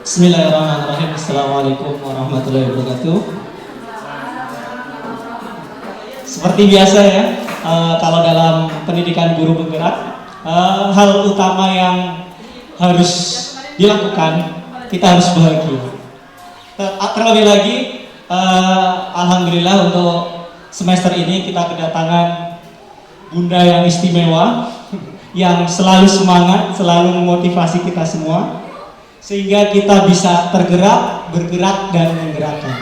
Bismillahirrahmanirrahim. Assalamualaikum warahmatullahi wabarakatuh. Seperti biasa ya, kalau dalam pendidikan guru penggerak, hal utama yang harus dilakukan, kita harus bahagia. Terlebih lagi, alhamdulillah untuk semester ini kita kedatangan bunda yang istimewa, yang selalu semangat, selalu memotivasi kita semua, sehingga kita bisa tergerak, bergerak, dan menggerakkan.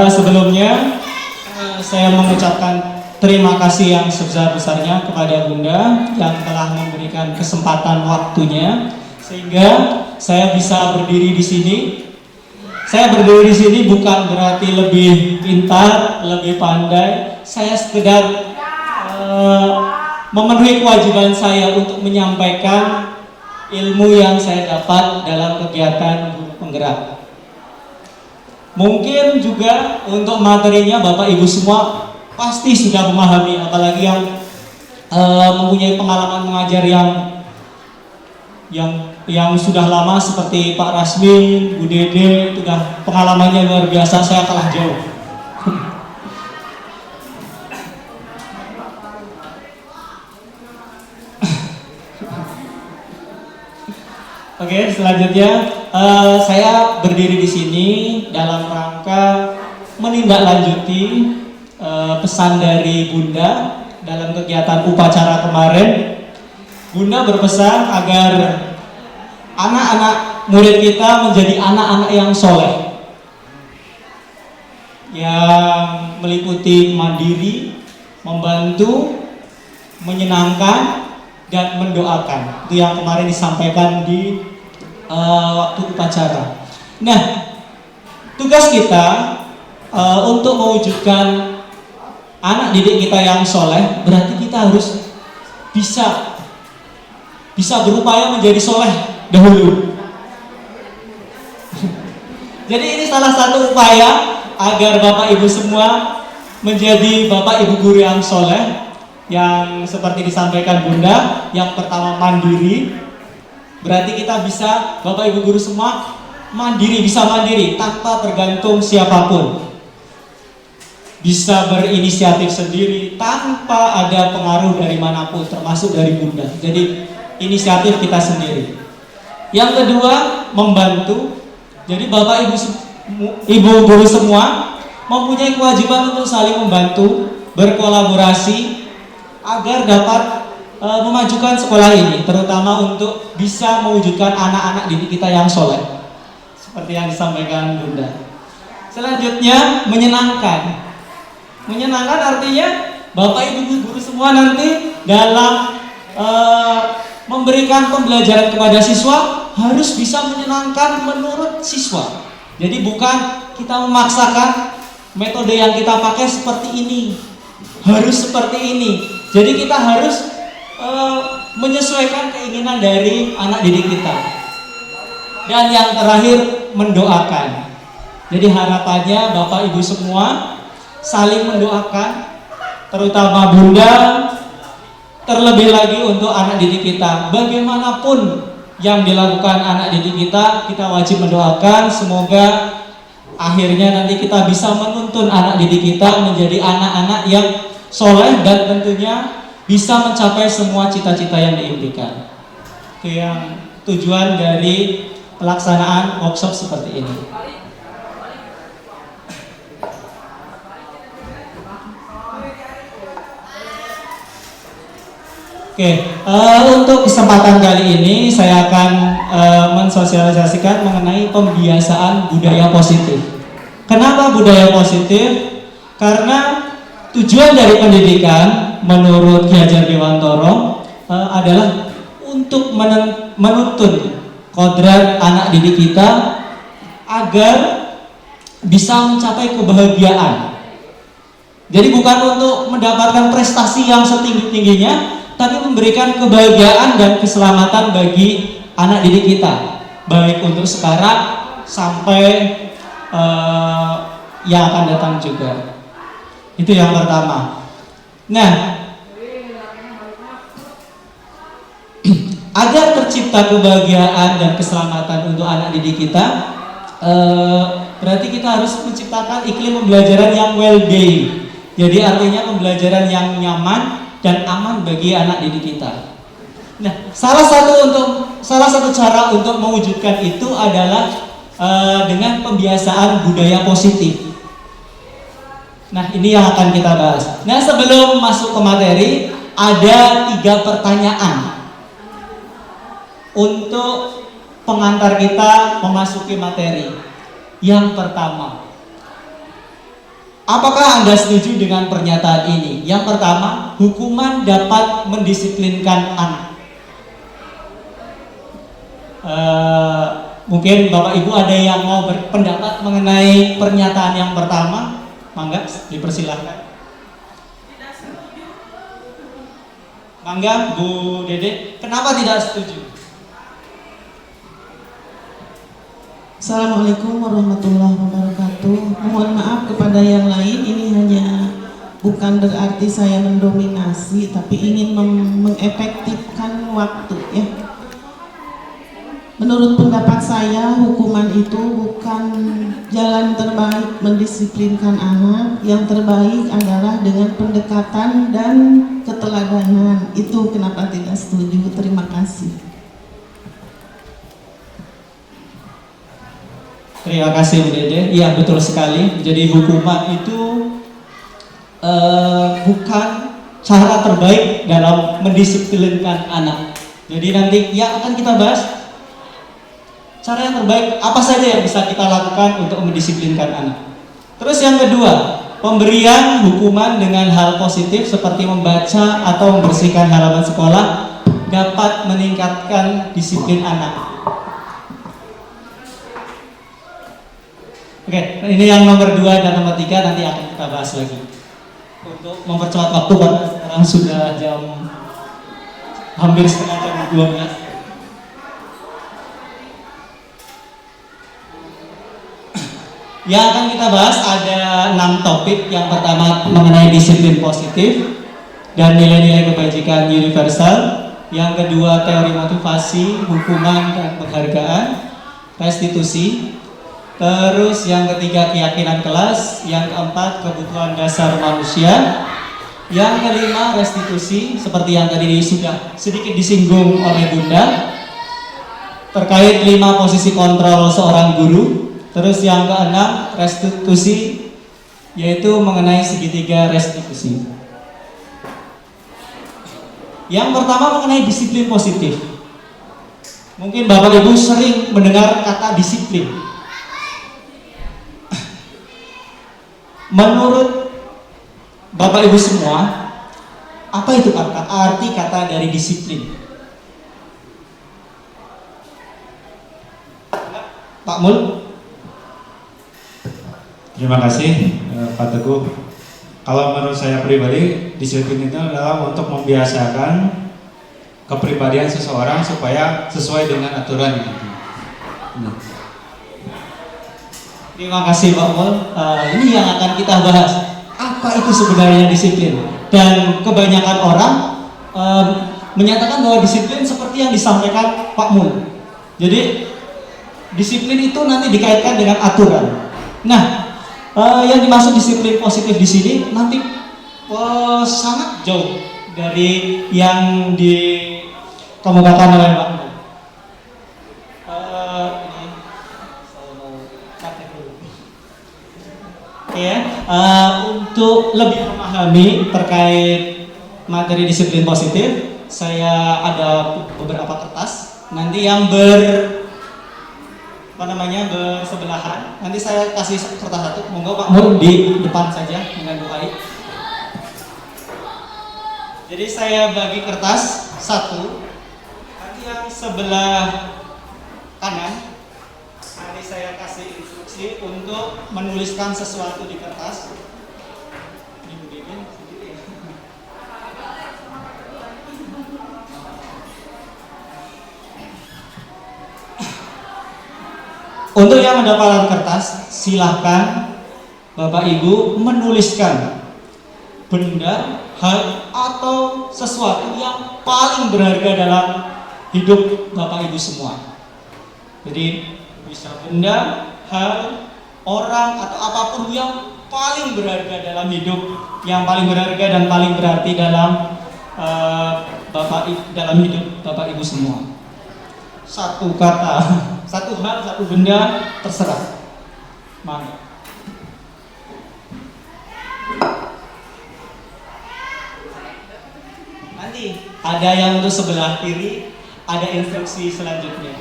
Sebelumnya saya mengucapkan terima kasih yang sebesar-besarnya kepada Bunda yang telah memberikan kesempatan waktunya sehingga saya bisa berdiri di sini. Saya berdiri di sini bukan berarti lebih pintar, lebih pandai. Saya sekedar memenuhi kewajiban saya untuk menyampaikan ilmu yang saya dapat dalam kegiatan guru penggerak. Mungkin juga untuk materinya Bapak Ibu semua pasti sudah memahami, apalagi yang mempunyai pengalaman mengajar yang sudah lama seperti Pak Rasmin, Bu Dede, sudah pengalamannya luar biasa, saya kalah jauh. Oke, selanjutnya saya berdiri di sini dalam rangka menindaklanjuti pesan dari Bunda dalam kegiatan upacara kemarin. Bunda berpesan agar anak-anak murid kita menjadi anak-anak yang soleh, yang meliputi mandiri, membantu, menyenangkan, dan mendoakan. Itu yang kemarin disampaikan di waktu upacara. Nah, tugas kita untuk mewujudkan anak didik kita yang soleh, berarti kita harus bisa berupaya menjadi soleh dahulu. Jadi ini salah satu upaya agar Bapak Ibu semua menjadi Bapak Ibu guru yang soleh. Yang seperti disampaikan Bunda, yang pertama mandiri, berarti kita bisa, Bapak Ibu guru semua mandiri, bisa mandiri tanpa tergantung siapapun, bisa berinisiatif sendiri tanpa ada pengaruh dari manapun, termasuk dari Bunda. Jadi inisiatif kita sendiri. Yang kedua, membantu. Jadi Bapak Ibu guru semua mempunyai kewajiban untuk saling membantu, berkolaborasi agar dapat memajukan sekolah ini, terutama untuk bisa mewujudkan anak-anak didik kita yang soleh, seperti yang disampaikan Bunda. Selanjutnya, menyenangkan. Menyenangkan artinya Bapak Ibu guru semua nanti dalam memberikan pembelajaran kepada siswa harus bisa menyenangkan menurut siswa. Jadi bukan kita memaksakan metode yang kita pakai seperti ini, harus seperti ini. Jadi kita harus menyesuaikan keinginan dari anak didik kita. Dan yang terakhir, mendoakan. Jadi harapannya Bapak Ibu semua saling mendoakan, terutama Bunda, terlebih lagi untuk anak didik kita. Bagaimanapun yang dilakukan anak didik kita wajib mendoakan semoga akhirnya nanti kita bisa menuntun anak didik kita menjadi anak-anak yang soleh dan tentunya bisa mencapai semua cita-cita yang diimpikan. Itu yang tujuan dari pelaksanaan workshop seperti ini. Oke, untuk kesempatan kali ini saya akan mensosialisasikan mengenai pembiasaan budaya positif. Kenapa budaya positif? Karena tujuan dari pendidikan menurut Ki Hajar Dewantoro adalah untuk menuntun kodrat anak didik kita agar bisa mencapai kebahagiaan. Jadi bukan untuk mendapatkan prestasi yang setinggi-tingginya, tapi memberikan kebahagiaan dan keselamatan bagi anak didik kita, baik untuk sekarang sampai yang akan datang juga. Itu yang pertama. Nah, agar tercipta kebahagiaan dan keselamatan untuk anak didik kita, berarti kita harus menciptakan iklim pembelajaran yang well-being. Jadi artinya pembelajaran yang nyaman dan aman bagi anak didik kita. Nah, salah satu cara untuk mewujudkan itu adalah dengan pembiasaan budaya positif. Nah, ini yang akan kita bahas. Nah, sebelum masuk ke materi, ada 3 pertanyaan untuk pengantar kita memasuki materi. Yang pertama, apakah Anda setuju dengan pernyataan ini? Yang pertama, hukuman dapat mendisiplinkan anak. Mungkin Bapak Ibu ada yang mau berpendapat mengenai pernyataan yang pertama? Mangga, dipersilahkan. Mangga, Bu Dede, kenapa tidak setuju? Assalamualaikum warahmatullahi wabarakatuh. Mohon maaf kepada yang lain, ini hanya bukan berarti saya mendominasi, tapi ingin mengefektifkan waktu ya. Menurut pendapat saya, hukuman itu bukan jalan terbaik mendisiplinkan anak. Yang terbaik adalah dengan pendekatan dan keteladanan. Itu kenapa tidak setuju. Terima kasih. Terima kasih Bu Dede. Iya, betul sekali. Jadi hukuman itu bukan cara terbaik dalam mendisiplinkan anak. Jadi nanti yang akan kita bahas cara yang terbaik apa saja yang bisa kita lakukan untuk mendisiplinkan anak. Terus yang kedua, pemberian hukuman dengan hal positif seperti membaca atau membersihkan halaman sekolah dapat meningkatkan disiplin anak. Oke, ini yang nomor 2 dan nomor 3 nanti akan kita bahas lagi. Untuk mempercepat waktu, karena sekarang sudah jam hampir setengah jam 12. Yang akan kita bahas ada 6 topik. Yang pertama mengenai disiplin positif dan nilai-nilai kebajikan universal. Yang kedua teori motivasi, hukuman dan penghargaan, restitusi. Terus yang ketiga keyakinan kelas. Yang keempat kebutuhan dasar manusia. Yang kelima restitusi, seperti yang tadi sudah sedikit disinggung oleh Bunda, terkait 5 posisi kontrol seorang guru. Terus yang keenam restitusi, yaitu mengenai segitiga restitusi. Yang pertama mengenai disiplin positif. Mungkin Bapak Ibu sering mendengar kata disiplin. Menurut Bapak Ibu semua, apa itu arti kata dari disiplin? Pak Mul? Terima kasih Pak Teguh. Kalau menurut saya pribadi, disiplin itu adalah untuk membiasakan kepribadian seseorang supaya sesuai dengan aturan. Terima kasih Pak Mul. Ini yang akan kita bahas. Apa itu sebenarnya disiplin? Dan kebanyakan orang menyatakan bahwa disiplin seperti yang disampaikan Pak Mul. Jadi disiplin itu nanti dikaitkan dengan aturan. Nah, yang dimaksud disiplin positif di sini nanti sangat jauh dari yang dikemukakan oleh Pak Mul. Untuk lebih memahami terkait materi disiplin positif, saya ada beberapa kertas. Nanti yang bersebelahan. Nanti saya kasih kertas satu. Monggo Pak Mul di depan saja dengan Bu Ai. Jadi saya bagi kertas satu. Nanti yang sebelah kanan, nanti saya kasih instruksi untuk menuliskan sesuatu di kertas. Untuk yang mendapatkan kertas, silahkan Bapak Ibu menuliskan benda, hal, atau sesuatu yang paling berharga dalam hidup Bapak Ibu semua. Jadi bisa benda, hal, orang atau apapun yang paling berharga dalam hidup, yang paling berharga dan paling berarti dalam dalam hidup Bapak Ibu semua. Satu kata, satu hal, satu benda, terserah. Mangga. Nanti ada yang untuk sebelah kiri, ada instruksi selanjutnya.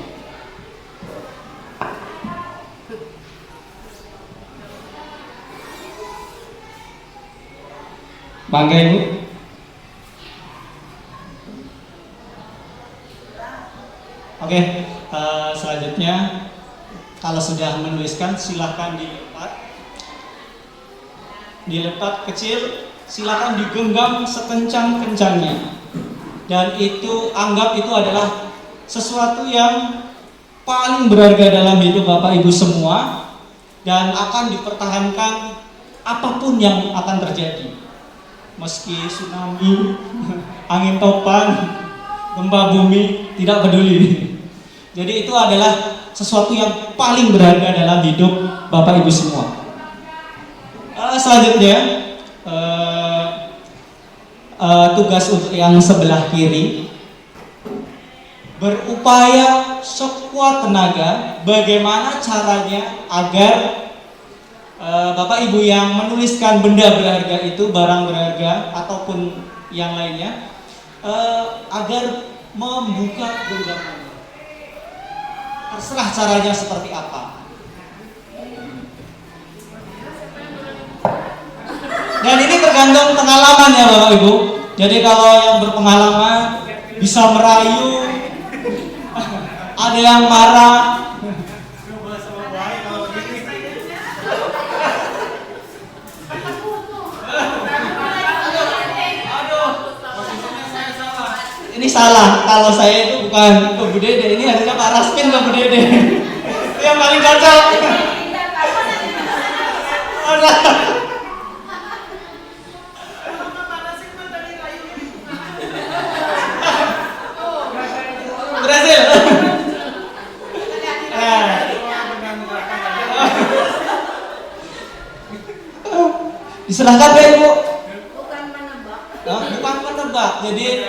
Mangga Ibu. Oke, selanjutnya kalau sudah menuliskan silahkan dilepat kecil, silahkan digenggam sekencang-kencangnya. Dan itu anggap itu adalah sesuatu yang paling berharga dalam hidup Bapak Ibu semua dan akan dipertahankan apapun yang akan terjadi. Meski tsunami, angin topan, gempa bumi, tidak peduli. Jadi itu adalah sesuatu yang paling berharga dalam hidup Bapak Ibu semua. Selanjutnya tugas untuk yang sebelah kiri, berupaya sekuat tenaga bagaimana caranya agar Bapak Ibu yang menuliskan benda berharga itu, barang berharga ataupun yang lainnya, agar membuka genggamannya. Terserah caranya seperti apa. Dan ini tergantung pengalaman ya Bapak Ibu. Jadi kalau yang berpengalaman bisa merayu, ada yang marah. Ini salah, kalau saya itu bukan ke Bu Dede, ini harusnya Pak Raskin ke Bu Dede. Itu yang paling cocok. Berhasil. Diserahkan ya Ibu. Bukan menebak. Jadi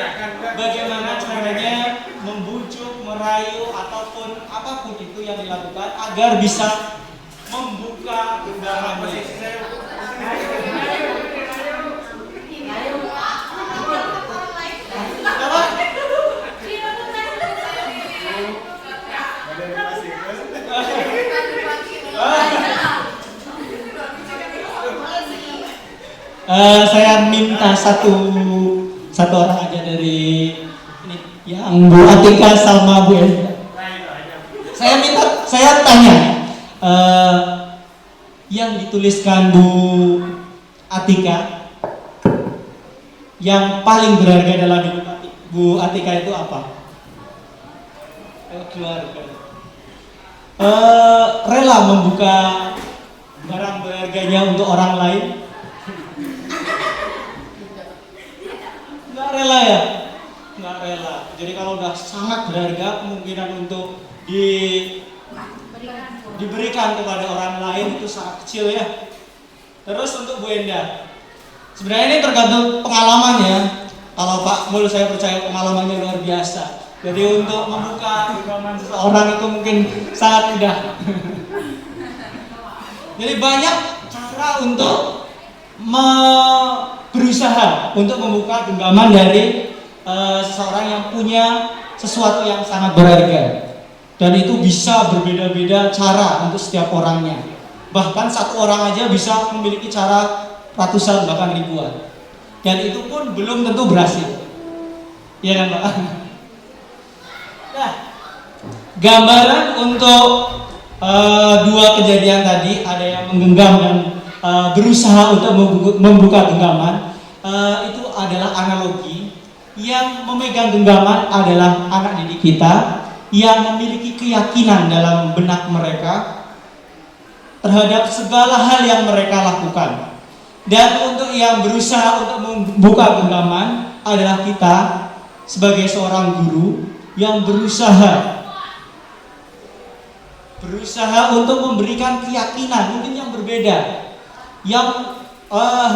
bagaimana caranya membujuk, merayu ataupun apapun itu yang dilakukan agar bisa membuka genggamannya. Saya minta satu orang aja dari ini, yang Bu Atika sama Bu Elda. Saya tanya, yang dituliskan Bu Atika, yang paling berharga dalam hidup Bu Atika itu apa? Keluarga. Rela membuka barang berharganya untuk orang lain? Nggak rela ya? Nggak rela. Jadi kalau udah sangat berharga, kemungkinan untuk diberikan kepada orang lain itu sangat kecil ya. Terus untuk Bu Enda, sebenarnya ini tergantung pengalaman ya. Kalau Pak Mul saya percaya pengalamannya luar biasa. Jadi untuk membuka genggaman seseorang itu mungkin sangat mudah. Jadi banyak cara untuk berusaha untuk membuka genggaman dari seseorang yang punya sesuatu yang sangat berharga. Dan itu bisa berbeda-beda cara untuk setiap orangnya. Bahkan satu orang aja bisa memiliki cara ratusan bahkan ribuan. Dan itu pun belum tentu berhasil. Iya kan Pak? Nah, gambaran untuk dua kejadian tadi, ada yang menggenggam dan berusaha untuk membuka genggaman, itu adalah analogi. Yang memegang genggaman adalah anak didik kita yang memiliki keyakinan dalam benak mereka terhadap segala hal yang mereka lakukan. Dan untuk yang berusaha untuk membuka genggaman adalah kita sebagai seorang guru yang berusaha untuk memberikan keyakinan mungkin yang berbeda, yang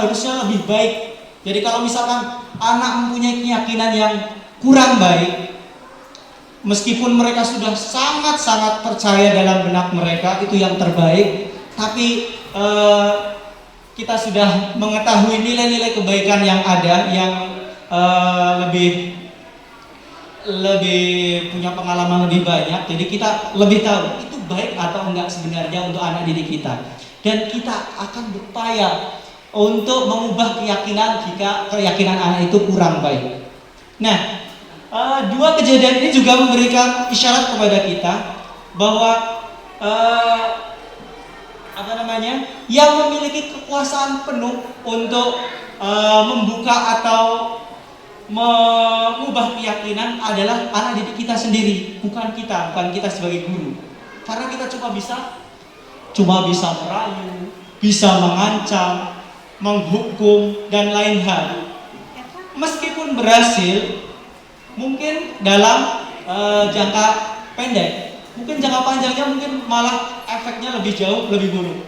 harusnya lebih baik. Jadi kalau misalkan anak mempunyai keyakinan yang kurang baik, meskipun mereka sudah sangat-sangat percaya dalam benak mereka itu yang terbaik, tapi kita sudah mengetahui nilai-nilai kebaikan yang ada, yang lebih punya pengalaman lebih banyak. Jadi kita lebih tahu itu baik atau enggak sebenarnya untuk anak didik kita, dan kita akan berupaya untuk mengubah keyakinan jika keyakinan anak itu kurang baik. Nah, dua kejadian ini juga memberikan isyarat kepada kita bahwa yang memiliki kekuasaan penuh untuk membuka atau mengubah keyakinan adalah anak didik kita sendiri, bukan kita sebagai guru. Karena kita cuma bisa merayu, bisa mengancam, menghukum, dan lain hal. Meskipun berhasil, mungkin dalam jangka pendek, mungkin jangka panjangnya mungkin malah efeknya lebih jauh, lebih buruk.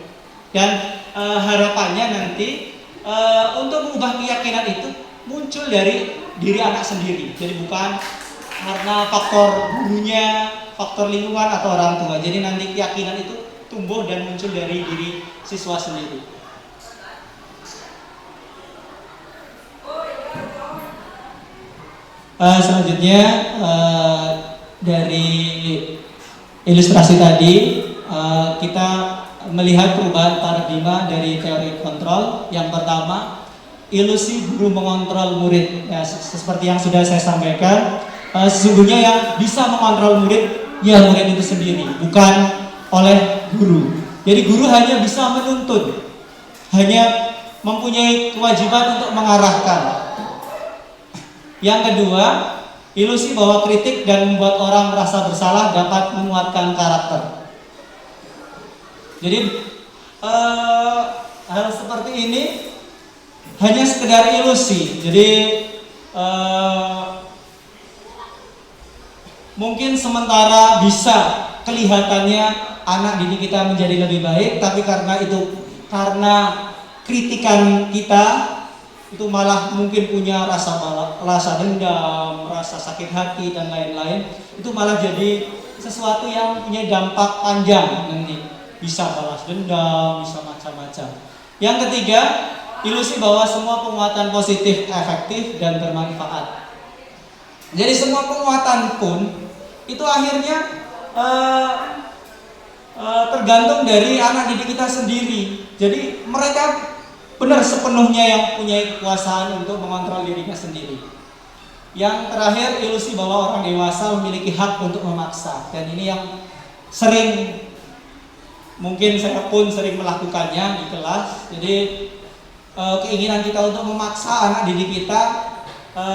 Dan harapannya nanti untuk mengubah keyakinan itu muncul dari diri anak sendiri. Jadi bukan karena faktor gurunya, faktor lingkungan atau orang tua. Jadi nanti keyakinan itu tumbuh dan muncul dari diri siswa sendiri. Selanjutnya dari ilustrasi tadi kita melihat perubahan paradigma dari teori kontrol. Yang pertama, ilusi guru mengontrol murid. Ya, seperti yang sudah saya sampaikan, sesungguhnya yang bisa mengontrol murid ya murid itu sendiri, bukan oleh guru. Jadi guru hanya bisa menuntun, hanya mempunyai kewajiban untuk mengarahkan. Yang kedua, ilusi bahwa kritik dan membuat orang merasa bersalah dapat menguatkan karakter. Jadi hal seperti ini hanya sekedar ilusi. Jadi mungkin sementara bisa kelihatannya anak didik kita menjadi lebih baik, tapi karena kritikan kita itu malah mungkin punya rasa dendam, rasa sakit hati, dan lain-lain. Itu malah jadi sesuatu yang punya dampak panjang nanti, bisa balas dendam, bisa macam-macam. Yang ketiga, ilusi bahwa semua penguatan positif efektif dan bermanfaat. Jadi semua penguatan pun itu akhirnya tergantung dari anak didik kita sendiri. Jadi mereka benar sepenuhnya yang punya kekuasaan untuk mengontrol dirinya sendiri. Yang terakhir, ilusi bahwa orang dewasa memiliki hak untuk memaksa. Dan ini yang sering, mungkin saya pun sering melakukannya di kelas. Jadi keinginan kita untuk memaksa anak didik kita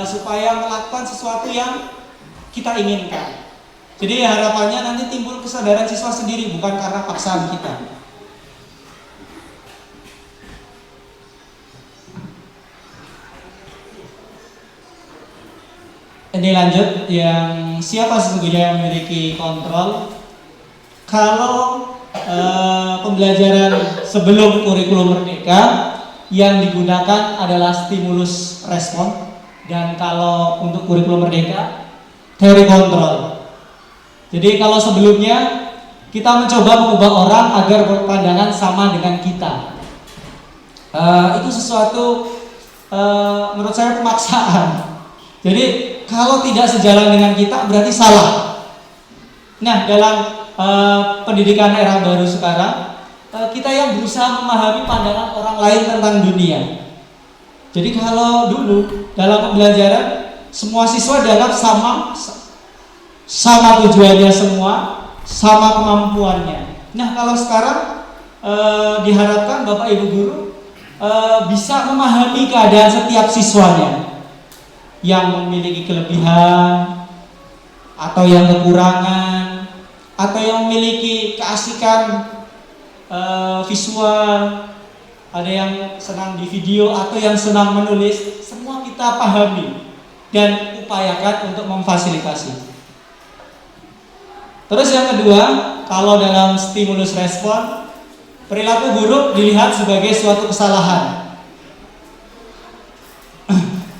supaya melakukan sesuatu yang kita inginkan. Jadi harapannya nanti timbul kesadaran siswa sendiri, bukan karena paksaan kita. Ini lanjut, yang siapa sesungguhnya yang memiliki kontrol. Kalau pembelajaran sebelum kurikulum merdeka yang digunakan adalah stimulus respon, dan kalau untuk kurikulum merdeka teori kontrol. Jadi kalau sebelumnya kita mencoba mengubah orang agar berpandangan sama dengan kita, itu sesuatu menurut saya pemaksaan. Jadi kalau tidak sejalan dengan kita berarti salah. Nah, dalam pendidikan era baru sekarang, kita yang berusaha memahami pandangan orang lain tentang dunia. Jadi kalau dulu dalam pembelajaran semua siswa dianggap sama tujuannya semua, sama kemampuannya. Nah, kalau sekarang diharapkan Bapak Ibu guru bisa memahami keadaan setiap siswanya, yang memiliki kelebihan atau yang kekurangan, atau yang memiliki keasikan visual, ada yang senang di video atau yang senang menulis. Semua kita pahami dan upayakan untuk memfasilitasi. Terus yang kedua, kalau dalam stimulus respon, perilaku buruk dilihat sebagai suatu kesalahan.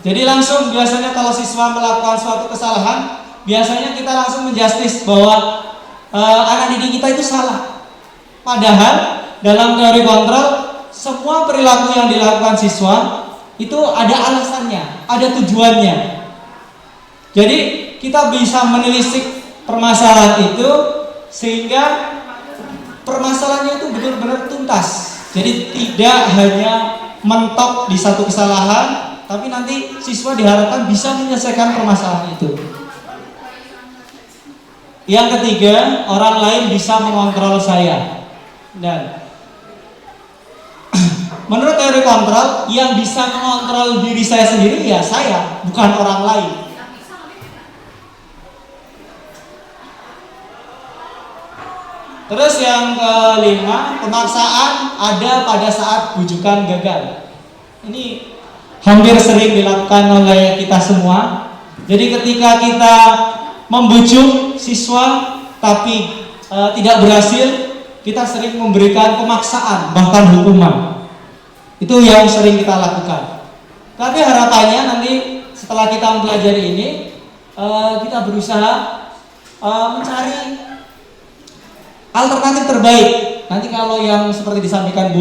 Jadi langsung biasanya kalau siswa melakukan suatu kesalahan, biasanya kita langsung menjustis bahwa anak didik kita itu salah. Padahal dalam teori kontrol, semua perilaku yang dilakukan siswa itu ada alasannya, ada tujuannya. Jadi kita bisa menelisik permasalahan itu sehingga permasalahannya itu benar-benar tuntas. Jadi tidak hanya mentok di satu kesalahan, tapi nanti siswa diharapkan bisa menyelesaikan permasalahan itu. Yang ketiga, orang lain bisa mengontrol saya. Dan menurut teori kontrol, yang bisa mengontrol diri saya sendiri ya saya, bukan orang lain. Terus yang kelima, pemaksaan ada pada saat bujukan gagal. Ini hampir sering dilakukan oleh kita semua. Jadi ketika kita membujuk siswa tapi tidak berhasil, kita sering memberikan pemaksaan, bahkan hukuman. Itu yang sering kita lakukan. Tapi harapannya nanti setelah kita mempelajari ini, kita berusaha mencari alternatif terbaik. Nanti kalau yang seperti disampaikan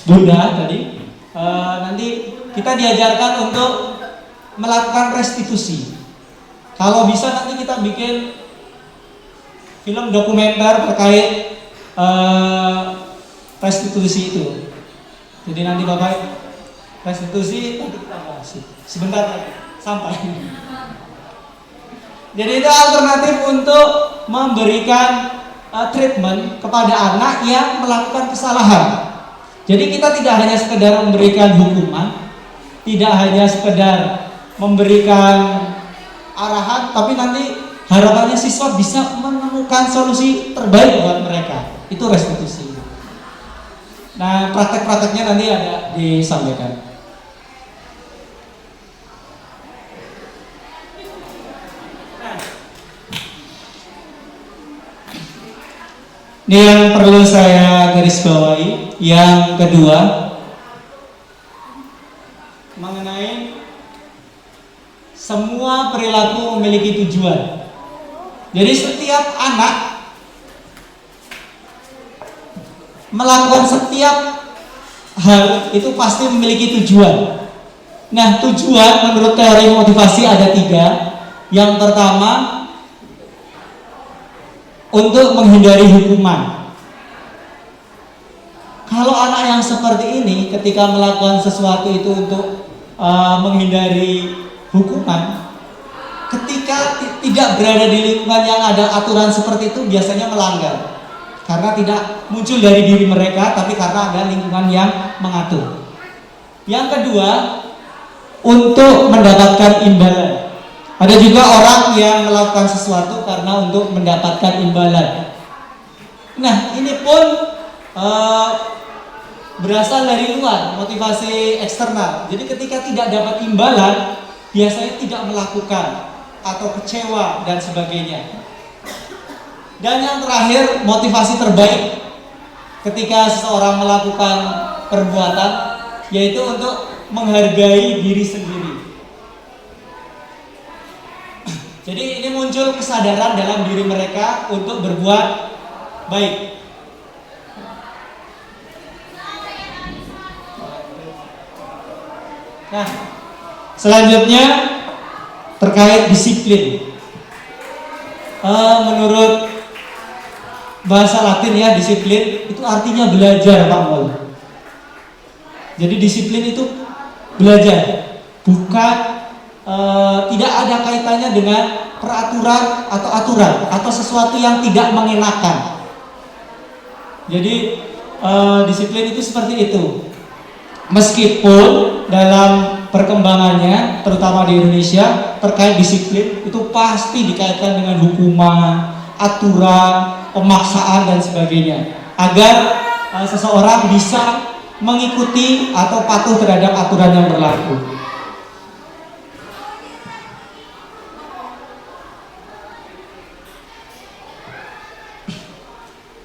Bunda tadi, nanti kita diajarkan untuk melakukan restitusi. Kalau bisa nanti kita bikin film dokumenter terkait restitusi itu. Jadi nanti Bapak restitusi nanti kita bahas. Sebentar lagi sampai. Jadi itu alternatif untuk memberikan treatment kepada anak yang melakukan kesalahan. Jadi kita tidak hanya sekedar memberikan hukuman, tidak hanya sekedar memberikan arahan, tapi nanti harapannya siswa bisa menemukan solusi terbaik buat mereka. Itu restitusi. Nah, praktek-prakteknya nanti ada disampaikan. Ini yang perlu saya garis bawahi. Yang kedua, mengenai semua perilaku memiliki tujuan. Jadi setiap anak melakukan setiap hal itu pasti memiliki tujuan. Nah, tujuan menurut teori motivasi ada 3. Yang pertama, untuk menghindari hukuman. Kalau anak yang seperti ini ketika melakukan sesuatu itu untuk menghindari hukuman, ketika tidak berada di lingkungan yang ada aturan seperti itu biasanya melanggar. Karena tidak muncul dari diri mereka, tapi karena ada lingkungan yang mengatur. Yang kedua, untuk mendapatkan imbalan. Ada juga orang yang melakukan sesuatu karena untuk mendapatkan imbalan. Nah, ini pun berasal dari luar, motivasi eksternal. Jadi ketika tidak dapat imbalan, biasanya tidak melakukan atau kecewa dan sebagainya. Dan yang terakhir, motivasi terbaik ketika seseorang melakukan perbuatan, yaitu untuk menghargai diri sendiri. Jadi ini muncul kesadaran dalam diri mereka untuk berbuat baik. Nah, selanjutnya terkait disiplin. Menurut bahasa Latin ya, disiplin itu artinya belajar, Pak Mol. Jadi disiplin itu belajar, bukan tidak ada kaitannya dengan peraturan atau aturan atau sesuatu yang tidak mengenakan. Jadi disiplin itu seperti itu. Meskipun dalam perkembangannya, terutama di Indonesia, terkait disiplin itu pasti dikaitkan dengan hukuman, aturan, pemaksaan dan sebagainya, agar seseorang bisa mengikuti atau patuh terhadap aturan yang berlaku.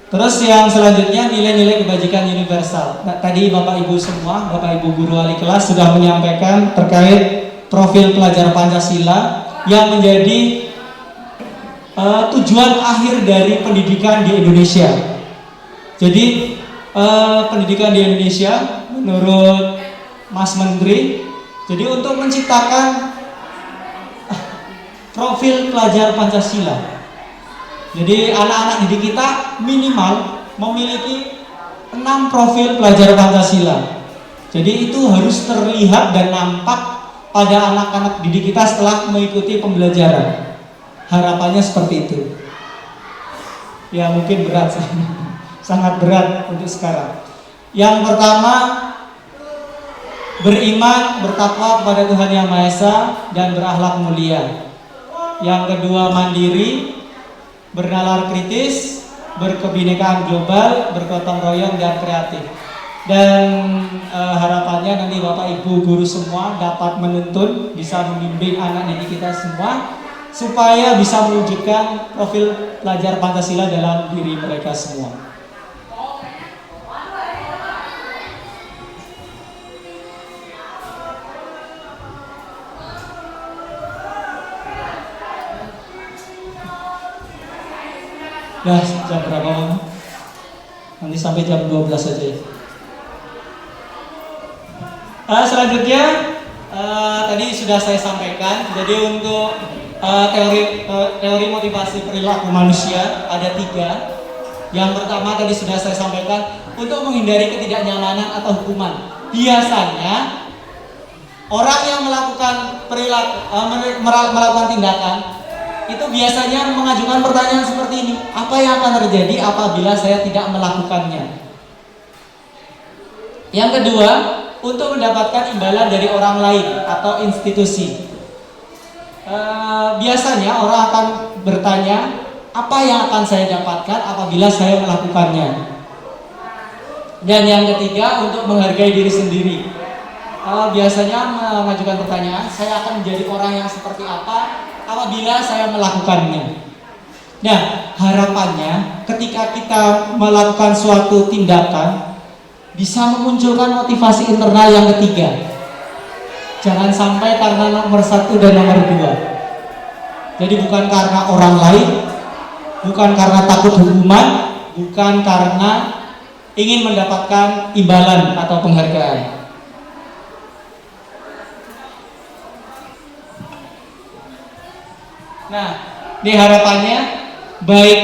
Terus yang selanjutnya nilai-nilai kebajikan universal. Nah, tadi Bapak Ibu semua, Bapak Ibu guru wali kelas sudah menyampaikan terkait profil pelajar Pancasila yang menjadi tujuan akhir dari pendidikan di Indonesia. Jadi pendidikan di Indonesia menurut Mas Menteri, jadi untuk menciptakan profil pelajar Pancasila. Jadi anak-anak didik kita minimal memiliki 6 profil pelajar Pancasila. Jadi itu harus terlihat dan nampak pada anak-anak didik kita setelah mengikuti pembelajaran. Harapannya seperti itu. Ya mungkin berat, sangat berat untuk sekarang. Yang pertama, beriman, bertakwa kepada Tuhan Yang Maha Esa dan berakhlak mulia. Yang kedua, mandiri, bernalar kritis, berkebinekaan global, bergotong royong dan kreatif. Dan harapannya nanti Bapak Ibu guru semua dapat menuntun, bisa membimbing anak didik kita semua supaya bisa mewujudkan profil pelajar Pancasila dalam diri mereka semua. Nah, jam berapa Bang? Nanti sampai jam 12 saja ya. Selanjutnya tadi sudah saya sampaikan. Jadi untuk teori motivasi perilaku manusia ada 3. Yang pertama tadi sudah saya sampaikan, untuk menghindari ketidaknyamanan atau hukuman. Biasanya orang yang melakukan melakukan tindakan itu biasanya mengajukan pertanyaan seperti ini: apa yang akan terjadi apabila saya tidak melakukannya? Yang kedua, untuk mendapatkan imbalan dari orang lain atau institusi. Biasanya orang akan bertanya, apa yang akan saya dapatkan apabila saya melakukannya? Dan yang ketiga, untuk menghargai diri sendiri. Biasanya mengajukan pertanyaan, saya akan menjadi orang yang seperti apa apabila saya melakukannya. Nah, harapannya ketika kita melakukan suatu tindakan bisa memunculkan motivasi internal yang ketiga. Jangan sampai karena nomor 1 dan nomor 2. Jadi bukan karena orang lain, bukan karena takut hukuman, bukan karena ingin mendapatkan imbalan atau penghargaan. Nah, ini harapannya baik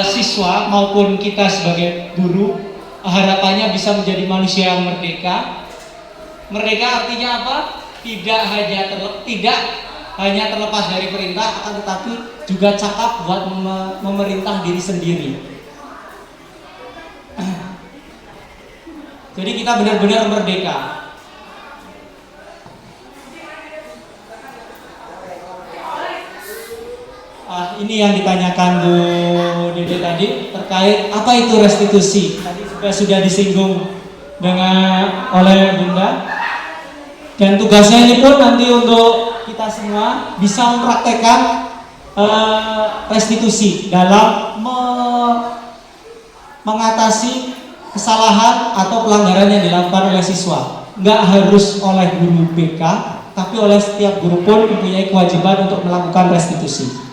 siswa maupun kita sebagai guru, harapannya bisa menjadi manusia yang merdeka. Merdeka artinya apa? Tidak hanya terlepas dari perintah, akan tetapi juga cakap buat memerintah diri sendiri. Jadi kita benar-benar merdeka. Ini yang ditanyakan Bu Dede tadi terkait apa itu restitusi. Tadi sudah disinggung oleh Bunda. Dan tugasnya ini pun nanti untuk kita semua bisa mempraktekkan restitusi dalam mengatasi kesalahan atau pelanggaran yang dilakukan oleh siswa. Nggak harus oleh guru BK, tapi oleh setiap guru pun mempunyai kewajiban untuk melakukan restitusi.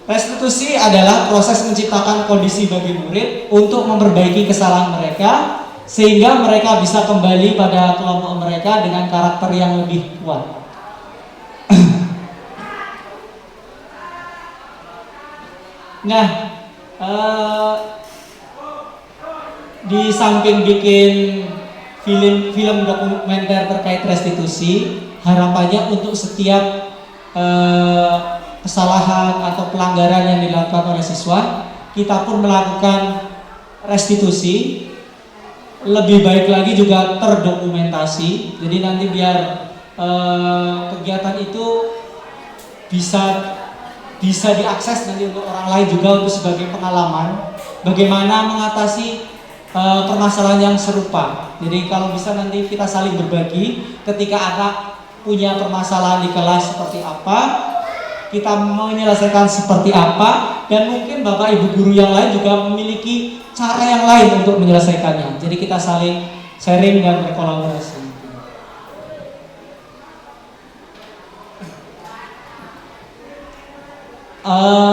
Restitusi adalah proses menciptakan kondisi bagi murid untuk memperbaiki kesalahan mereka sehingga mereka bisa kembali pada kelompok mereka dengan karakter yang lebih kuat. Nah, di samping bikin film dokumenter terkait restitusi, harapannya untuk setiap kesalahan atau pelanggaran yang dilakukan oleh siswa, kita pun melakukan restitusi. Lebih baik lagi juga terdokumentasi. Jadi nanti biar kegiatan itu bisa diakses nanti untuk orang lain juga untuk sebagai pengalaman bagaimana mengatasi permasalahan yang serupa. Jadi kalau bisa nanti kita saling berbagi ketika anak punya permasalahan di kelas seperti apa, kita menyelesaikan seperti apa, dan mungkin Bapak Ibu guru yang lain juga memiliki cara yang lain untuk menyelesaikannya. Jadi kita saling sharing dan berkolaborasi.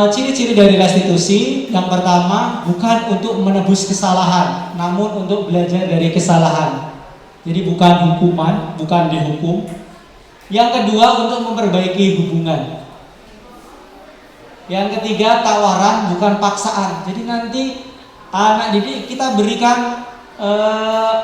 Ciri-ciri dari restitusi yang pertama bukan untuk menebus kesalahan, namun untuk belajar dari kesalahan. Jadi bukan hukuman, bukan dihukum. Yang kedua untuk memperbaiki hubungan. Yang ketiga tawaran bukan paksaan. Jadi nanti anak didik kita berikan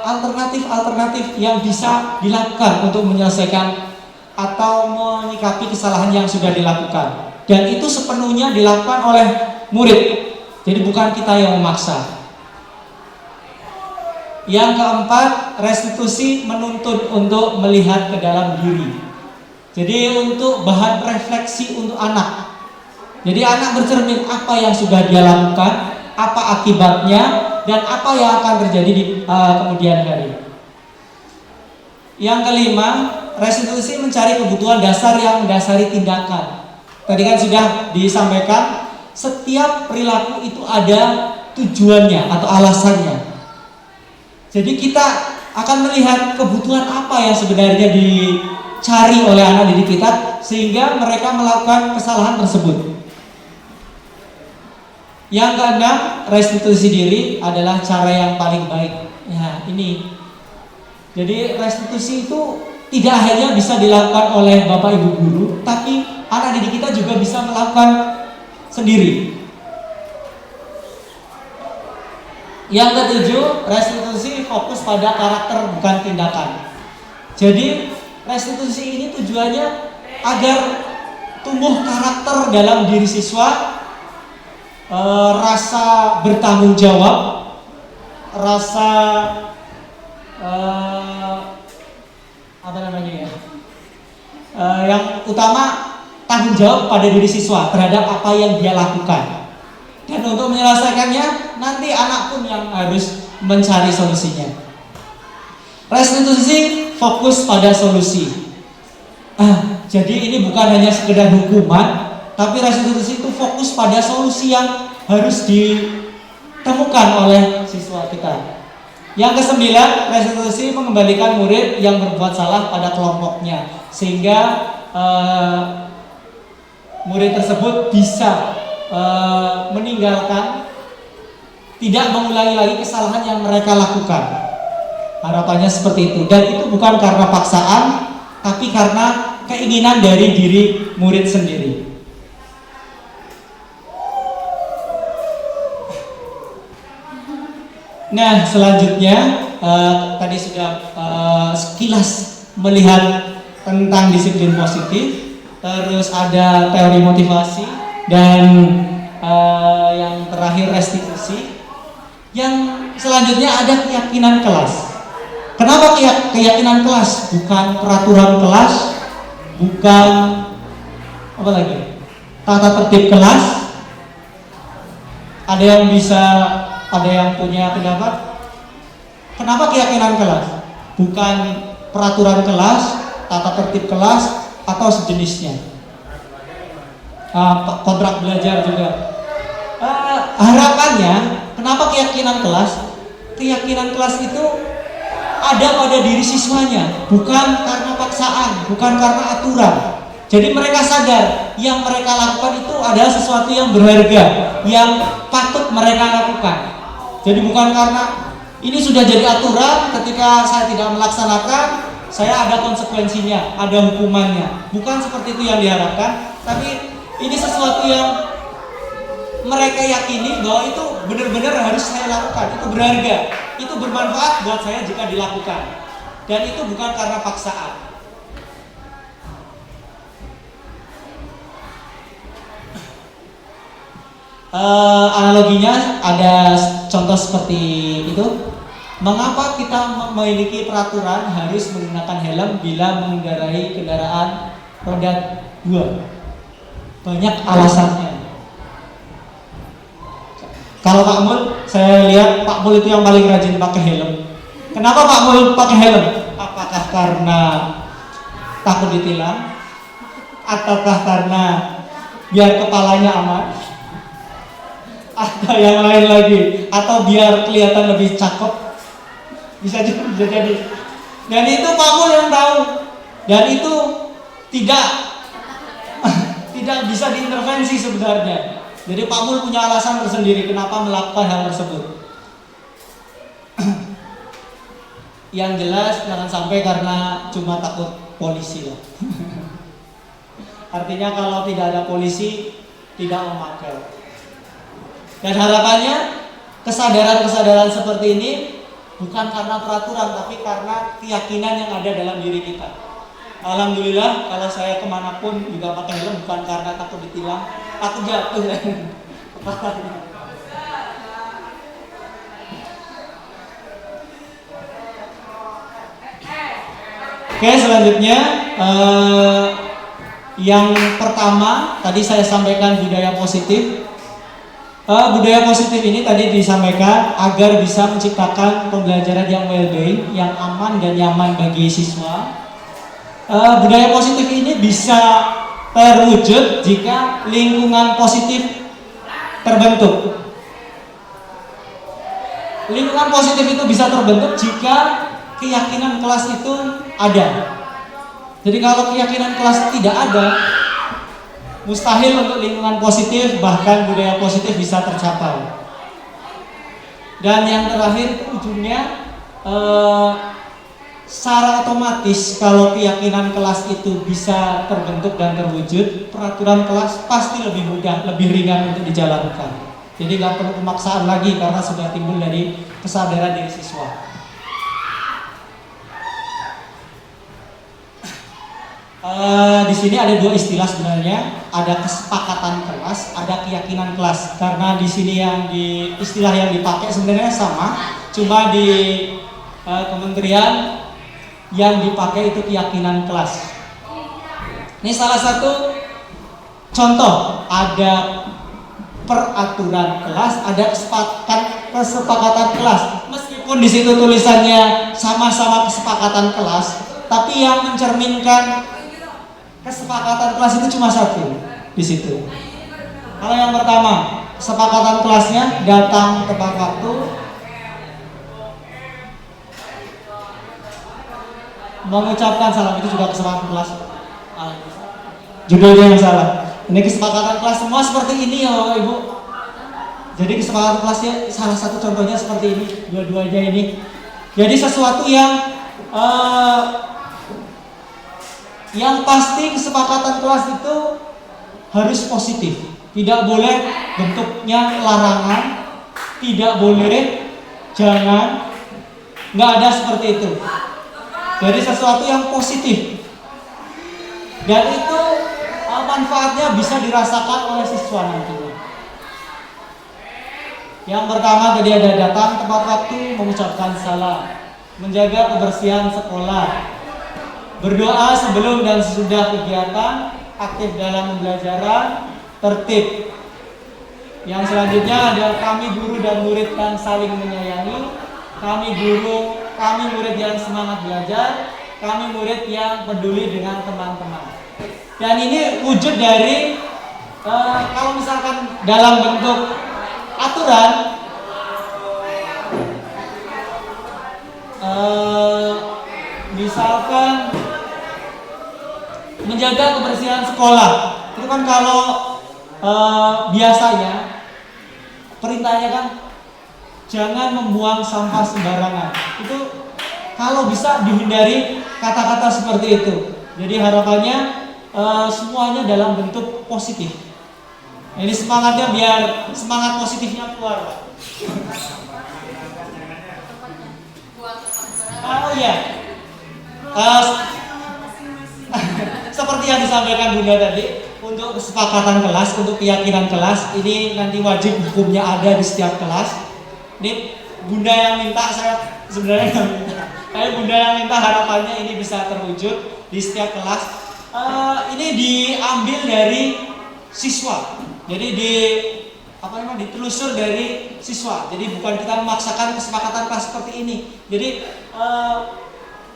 alternatif-alternatif yang bisa dilakukan untuk menyelesaikan atau menyikapi kesalahan yang sudah dilakukan. Dan itu sepenuhnya dilakukan oleh murid. Jadi bukan kita yang memaksa. Yang keempat, restitusi menuntut untuk melihat ke dalam diri. Jadi untuk bahan refleksi untuk anak. Jadi anak bercermin apa yang sudah dia lakukan, apa akibatnya, dan apa yang akan terjadi di kemudian hari. Yang kelima, restitusi mencari kebutuhan dasar yang mendasari tindakan. Tadi kan sudah disampaikan, setiap perilaku itu ada tujuannya atau alasannya. Jadi kita akan melihat kebutuhan apa yang sebenarnya dicari oleh anak didik kita sehingga mereka melakukan kesalahan tersebut. Yang keenam, restitusi diri adalah cara yang paling baik. Ya, ini. Jadi restitusi itu tidak hanya bisa dilakukan oleh Bapak Ibu guru, tapi anak didik kita juga bisa melakukan sendiri. Yang ketujuh, restitusi fokus pada karakter bukan tindakan. Jadi restitusi ini tujuannya agar tumbuh karakter dalam diri siswa, rasa bertanggung jawab, rasa yang utama tanggung jawab pada diri siswa terhadap apa yang dia lakukan. Dan untuk menyelesaikannya nanti anak pun yang harus mencari solusinya. Restitusi fokus pada solusi. Jadi ini bukan hanya sekedar hukuman, tapi restitusi itu fokus pada solusi yang harus ditemukan oleh siswa kita. Yang kesembilan, restitusi mengembalikan murid yang berbuat salah pada kelompoknya, sehingga murid tersebut bisa meninggalkan, tidak mengulangi lagi kesalahan yang mereka lakukan. Harapannya seperti itu, dan itu bukan karena paksaan, tapi karena keinginan dari diri murid sendiri. Nah, selanjutnya tadi sudah sekilas melihat tentang disiplin positif, terus ada teori motivasi, dan yang terakhir restitusi. Yang selanjutnya ada keyakinan kelas. Kenapa keyakinan kelas? Bukan peraturan kelas, bukan apa lagi? Tata tertib kelas. Ada yang bisa, ada yang punya pendapat. Kenapa keyakinan kelas? Bukan peraturan kelas, tata tertib kelas, atau sejenisnya. Kontrak belajar juga. Harapannya, kenapa keyakinan kelas? Keyakinan kelas itu ada pada diri siswanya, bukan karena paksaan, bukan karena aturan. Jadi mereka sadar yang mereka lakukan itu adalah sesuatu yang berharga, yang patut mereka lakukan. Jadi bukan karena ini sudah jadi aturan, ketika saya tidak melaksanakan, saya ada konsekuensinya, ada hukumannya. Bukan seperti itu yang diharapkan, tapi ini sesuatu yang mereka yakini bahwa itu benar-benar harus saya lakukan, itu berharga, itu bermanfaat buat saya jika dilakukan, dan itu bukan karena paksaan. Analoginya ada contoh seperti itu. Mengapa kita memiliki peraturan harus menggunakan helm bila mengendarai kendaraan roda 2? Banyak alasannya. Kalau Pak Mul, saya lihat Pak Mul itu yang paling rajin pakai helm. Kenapa Pak Mul pakai helm? Apakah karena takut ditilang? Ataukah karena biar kepalanya aman, atau yang lain lagi, atau biar kelihatan lebih cakep, bisa jadi. Dan itu Pak Mul yang tahu, dan itu tidak tidak bisa diintervensi sebenarnya. Jadi Pak Mul punya alasan tersendiri kenapa melakukan hal tersebut. Yang jelas jangan sampai karena cuma takut polisi lah. Artinya kalau tidak ada polisi tidak memakai. Dan harapannya kesadaran-kesadaran seperti ini bukan karena peraturan tapi karena keyakinan yang ada dalam diri kita. Alhamdulillah kalau saya kemanapun juga pakai helm bukan karena takut ditilang, takut jatuh. Oke, selanjutnya yang pertama tadi saya sampaikan budaya positif. Budaya positif ini tadi disampaikan agar bisa menciptakan pembelajaran yang well-being, yang aman dan nyaman bagi siswa. Budaya positif ini bisa terwujud jika lingkungan positif terbentuk. Lingkungan positif itu bisa terbentuk jika keyakinan kelas itu ada. Jadi kalau keyakinan kelas tidak ada, mustahil untuk lingkungan positif bahkan budaya positif bisa tercapai. Dan yang terakhir ujungnya secara otomatis kalau keyakinan kelas itu bisa terbentuk dan terwujud, peraturan kelas pasti lebih mudah, lebih ringan untuk dijalankan. Jadi nggak perlu pemaksaan lagi karena sudah timbul dari kesadaran dari siswa. Di sini ada dua istilah sebenarnya, ada kesepakatan kelas, ada keyakinan kelas. Karena di sini istilah yang dipakai sebenarnya sama, cuma di kementerian yang dipakai itu keyakinan kelas. Ini salah satu contoh, ada peraturan kelas, ada kesepakatan kelas. Meskipun di situ tulisannya sama-sama kesepakatan kelas, tapi yang mencerminkan kesepakatan kelas itu cuma satu di situ. Kalau yang pertama, kesepakatan kelasnya datang tepat waktu, mengucapkan salam, itu juga kesepakatan kelas. Judulnya yang salah. Ini kesepakatan kelas semua seperti ini ya Bapak Ibu. Jadi kesepakatan kelasnya salah satu contohnya seperti ini, dua-duanya ini. Jadi sesuatu yang pasti kesepakatan kelas itu harus positif. Tidak boleh bentuknya larangan, tidak boleh, jangan, nggak ada seperti itu. Jadi sesuatu yang positif. Dan itu manfaatnya bisa dirasakan oleh siswa nantinya. Yang pertama tadi ada datang tepat waktu, mengucapkan salam, menjaga kebersihan sekolah, berdoa sebelum dan sesudah kegiatan, aktif dalam pembelajaran, tertib. Yang selanjutnya ada kami guru dan murid yang saling menyayangi, kami murid yang semangat belajar, kami murid yang peduli dengan teman-teman. Dan ini wujud dari kalau misalkan dalam bentuk aturan, misalkan menjaga kebersihan sekolah, itu kan kalau biasanya perintahnya kan jangan membuang sampah sembarangan. Itu kalau bisa dihindari kata-kata seperti itu. Jadi harapannya semuanya dalam bentuk positif. Ini semangatnya biar semangat positifnya keluar, Pak. Oh iya. Seperti yang disampaikan Bunda tadi, untuk kesepakatan kelas, untuk keyakinan kelas, ini nanti wajib hukumnya ada di setiap kelas. Ini Bunda yang minta, saya sebenarnya nggak minta. Tapi Bunda yang minta harapannya ini bisa terwujud di setiap kelas. Ini diambil dari siswa. Jadi ditelusur dari siswa. Jadi bukan kita memaksakan kesepakatan kelas seperti ini. Jadi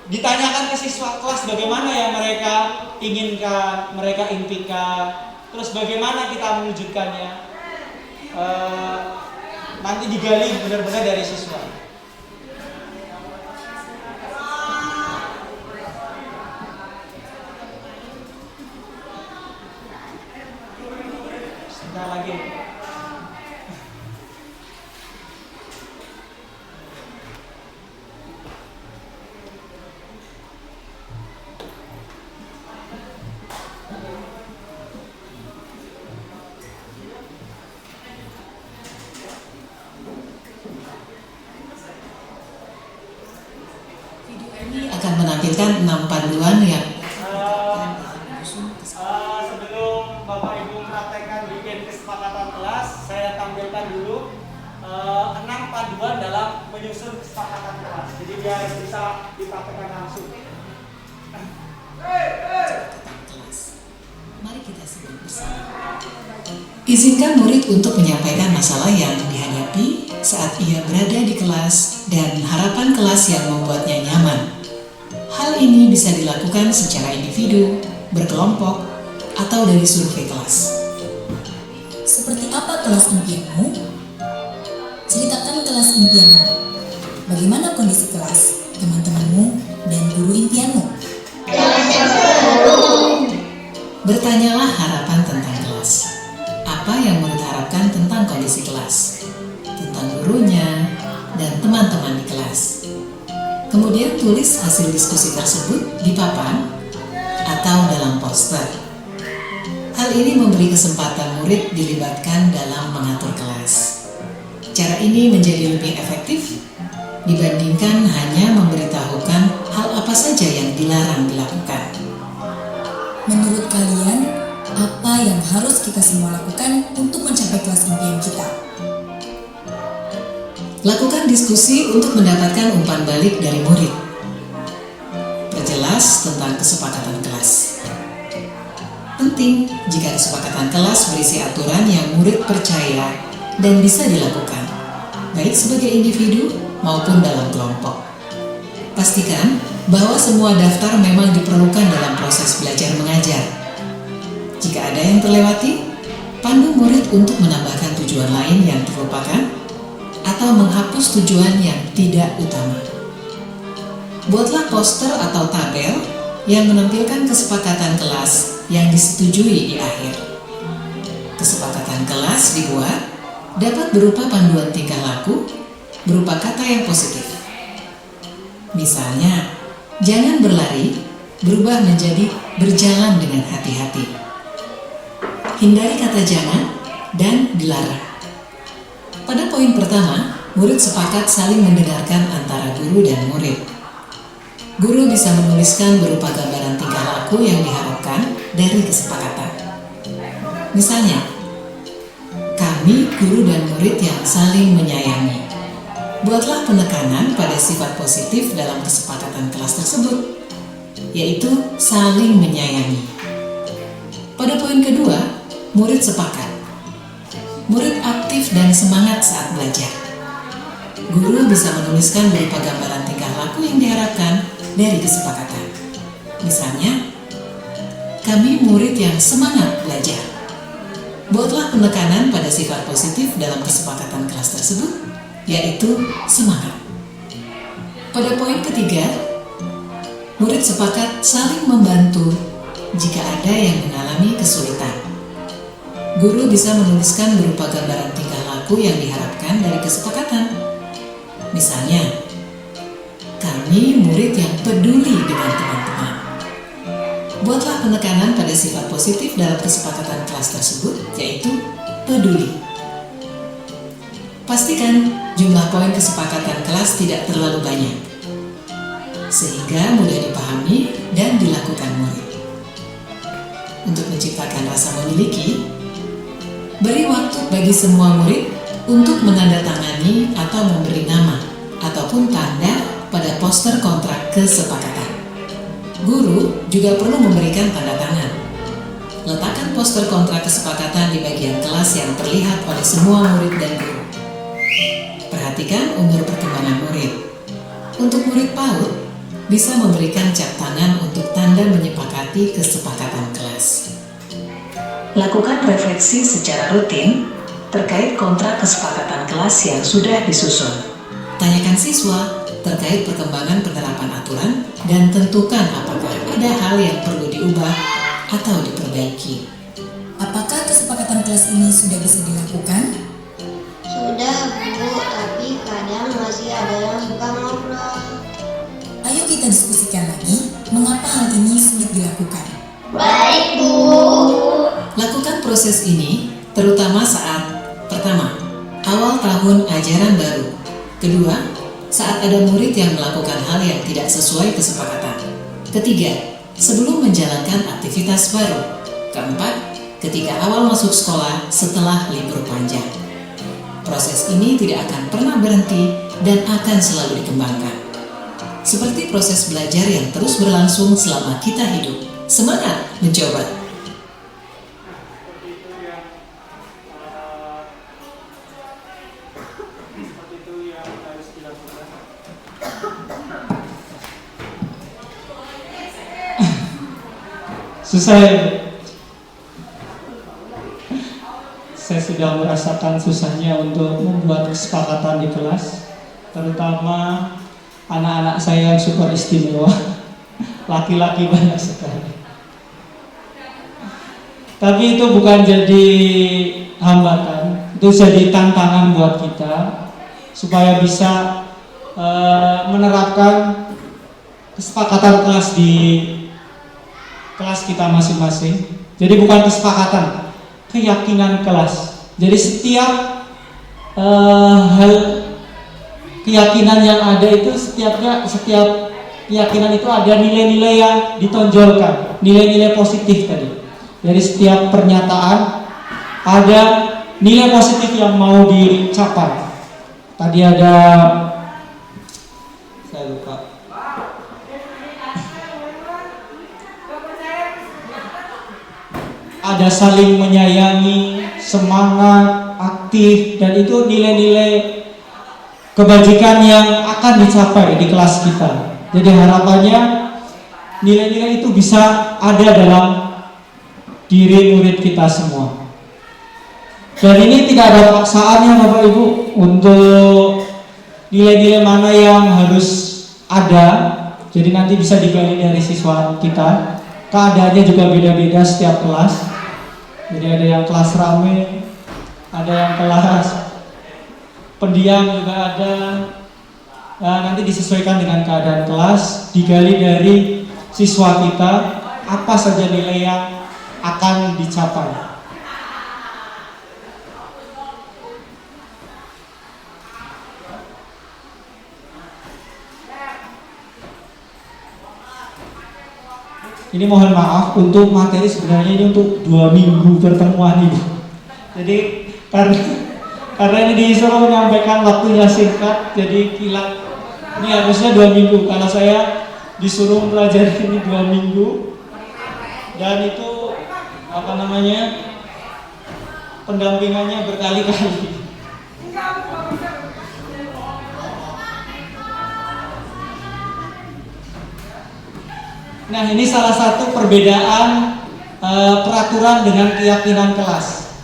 ditanyakan ke siswa kelas bagaimana yang mereka inginkan, mereka impikan. terus bagaimana kita mewujudkannya, nanti digali benar-benar dari siswa. Sebentar lagi. Ini akan menampilkan 6 panduan yang Sebelum Bapak Ibu mempraktekkan bikin kesepakatan kelas, saya tampilkan dulu 6 panduan dalam menyusun kesepakatan kelas. Jadi biar bisa dipraktekkan langsung. kelas. Mari kita simak bersama. Izinkan murid untuk menyampaikan masalah yang dihadapi saat ia berada di kelas dan harapan kelas yang membuatnya nyaman. Hal ini bisa dilakukan secara individu, berkelompok, atau dari survei kelas. Seperti apa kelas impianmu? Ceritakan kelas impianmu. Bagaimana kondisi kelas, teman-temanmu, dan guru impianmu? Bertanyalah harapan tentang kelas. Apa yang murid harapkan tentang kondisi kelas, tentang gurunya, dan teman-teman di kelas. Kemudian tulis hasil diskusi tersebut di papan atau dalam poster. Hal ini memberi kesempatan murid dilibatkan dalam mengatur kelas. Cara ini menjadi lebih efektif dibandingkan hanya memberitahukan hal apa saja yang dilarang dilakukan. Menurut kalian, apa yang harus kita semua lakukan untuk mencapai kelas impian kita? Lakukan diskusi untuk mendapatkan umpan balik dari murid. Perjelas tentang kesepakatan kelas. Penting jika kesepakatan kelas berisi aturan yang murid percaya dan bisa dilakukan, baik sebagai individu maupun dalam kelompok. Pastikan bahwa semua daftar memang diperlukan dalam proses belajar mengajar. Jika ada yang terlewati, pandu murid untuk menambahkan tujuan lain yang terlupakan atau menghapus tujuan yang tidak utama. Buatlah poster atau tabel yang menampilkan kesepakatan kelas yang disetujui di akhir. Kesepakatan kelas dibuat dapat berupa panduan tingkah laku berupa kata yang positif. Misalnya, jangan berlari berubah menjadi berjalan dengan hati-hati. Hindari kata jangan dan dilarang. Pada poin pertama, murid sepakat saling mendengarkan antara guru dan murid. Guru bisa menuliskan berupa gambaran tingkah laku yang diharapkan dari kesepakatan. Misalnya, kami guru dan murid yang saling menyayangi. Buatlah penekanan pada sifat positif dalam kesepakatan kelas tersebut, yaitu saling menyayangi. Pada poin kedua, murid sepakat. Murid aktif dan semangat saat belajar. Guru bisa menuliskan berupa gambaran tingkah laku yang diharapkan dari kesepakatan. Misalnya, kami murid yang semangat belajar. Buatlah penekanan pada sifat positif dalam kesepakatan kelas tersebut, yaitu semangat. Pada poin ketiga, murid sepakat saling membantu jika ada yang mengalami kesulitan. Guru bisa menuliskan berupa gambaran tingkah laku yang diharapkan dari kesepakatan. Misalnya, kami murid yang peduli dengan teman-teman. Buatlah penekanan pada sifat positif dalam kesepakatan kelas tersebut, yaitu peduli. Pastikan jumlah poin kesepakatan kelas tidak terlalu banyak, sehingga mudah dipahami dan dilakukan murid. Untuk menciptakan rasa memiliki, beri waktu bagi semua murid untuk menandatangani atau memberi nama ataupun tanda pada poster kontrak kesepakatan. Guru juga perlu memberikan tanda tangan. Letakkan poster kontrak kesepakatan di bagian kelas yang terlihat oleh semua murid dan guru. Perhatikan umur perkembangan murid. Untuk murid PAUD, bisa memberikan cap tangan untuk tanda menyepakati kesepakatan kelas. Lakukan refleksi secara rutin terkait kontrak kesepakatan kelas yang sudah disusun. Tanyakan siswa terkait perkembangan penerapan aturan dan tentukan apakah ada hal yang perlu diubah atau diperbaiki. Apakah kesepakatan kelas ini sudah bisa dilakukan? Sudah Bu, tapi kadang masih ada yang suka ngobrol. Ayo kita diskusikan lagi mengapa hal ini sulit dilakukan. Baik Bu. Lakukan proses ini terutama saat pertama, awal tahun ajaran baru. Kedua, saat ada murid yang melakukan hal yang tidak sesuai kesepakatan. Ketiga, sebelum menjalankan aktivitas baru. Keempat, ketika awal masuk sekolah setelah libur panjang. Proses ini tidak akan pernah berhenti dan akan selalu dikembangkan. Seperti proses belajar yang terus berlangsung selama kita hidup. Semangat mencoba! Susah ya? Saya sudah merasakan susahnya untuk membuat kesepakatan di kelas, terutama anak-anak saya yang super istimewa. Laki-laki banyak sekali. Tapi itu bukan jadi hambatan, itu jadi tantangan buat kita supaya bisa menerapkan kesepakatan kelas di kelas kita masing-masing. Jadi bukan kesepakatan, keyakinan kelas. Jadi setiap hal keyakinan yang ada itu setiap keyakinan itu ada nilai-nilai yang ditonjolkan, nilai-nilai positif tadi. Dari setiap pernyataan ada nilai positif yang mau dicapai. Tadi ada, saya lupa. Ada saling menyayangi, semangat, aktif, dan itu nilai-nilai kebajikan yang akan dicapai di kelas kita. Jadi harapannya nilai-nilai itu bisa ada dalam diri murid kita semua. Dan ini tidak ada paksaannya Bapak Ibu untuk nilai-nilai mana yang harus ada. Jadi nanti bisa digali dari siswa kita. Keadaannya juga beda-beda setiap kelas. Jadi ada yang kelas rame, ada yang kelas pendiam juga ada. Nah, nanti disesuaikan dengan keadaan kelas, digali dari siswa kita apa saja nilai yang akan dicapai. Ini mohon maaf untuk materi sebenarnya ini untuk 2 minggu pertemuan Ibu. Jadi karena ini disuruh menyampaikan waktunya singkat, jadi kilat. Ini harusnya 2 minggu. Kalau saya disuruh mempelajari ini 2 minggu, dan itu pendampingannya berkali-kali. Nah, ini salah satu perbedaan peraturan dengan keyakinan kelas.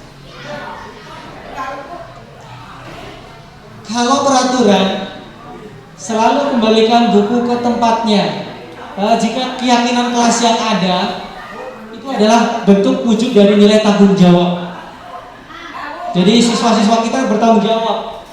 Kalau peraturan selalu kembalikan buku ke tempatnya. Jika keyakinan kelas yang ada itu adalah bentuk wujud dari nilai tanggung jawab. Jadi siswa-siswa kita bertanggung jawab.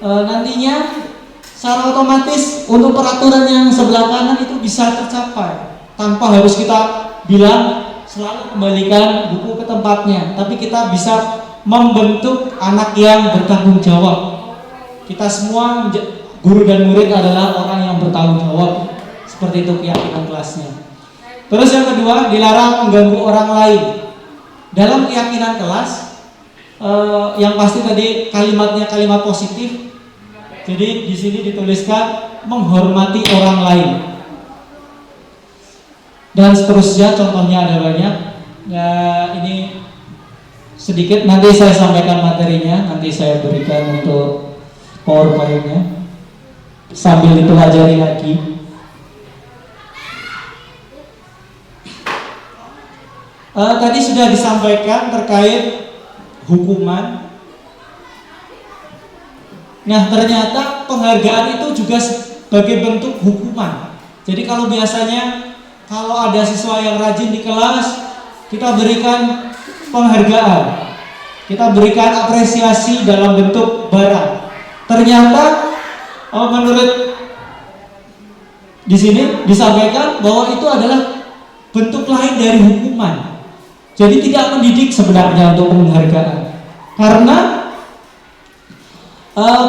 Nantinya secara otomatis untuk peraturan yang sebelah kanan itu bisa tercapai tanpa harus kita bilang selalu kembalikan buku ke tempatnya, tapi kita bisa membentuk anak yang bertanggung jawab. Kita semua guru dan murid adalah orang yang bertanggung jawab. Seperti itu keyakinan kelasnya. Terus yang kedua, dilarang mengganggu orang lain. Dalam keyakinan kelas, yang pasti tadi kalimatnya kalimat positif. Jadi di sini dituliskan menghormati orang lain. Dan seterusnya, contohnya ada banyak. Ya, ini sedikit, nanti saya sampaikan materinya, nanti saya berikan untuk PowerPoint-nya sambil dipelajari lagi. Tadi sudah disampaikan terkait hukuman. Nah, ternyata penghargaan itu juga sebagai bentuk hukuman. Jadi kalau biasanya kalau ada siswa yang rajin di kelas, kita berikan penghargaan, kita berikan apresiasi dalam bentuk barang. Ternyata menurut di sini disampaikan bahwa itu adalah bentuk lain dari hukuman. Jadi tidak mendidik sebenarnya untuk penghargaan. Karena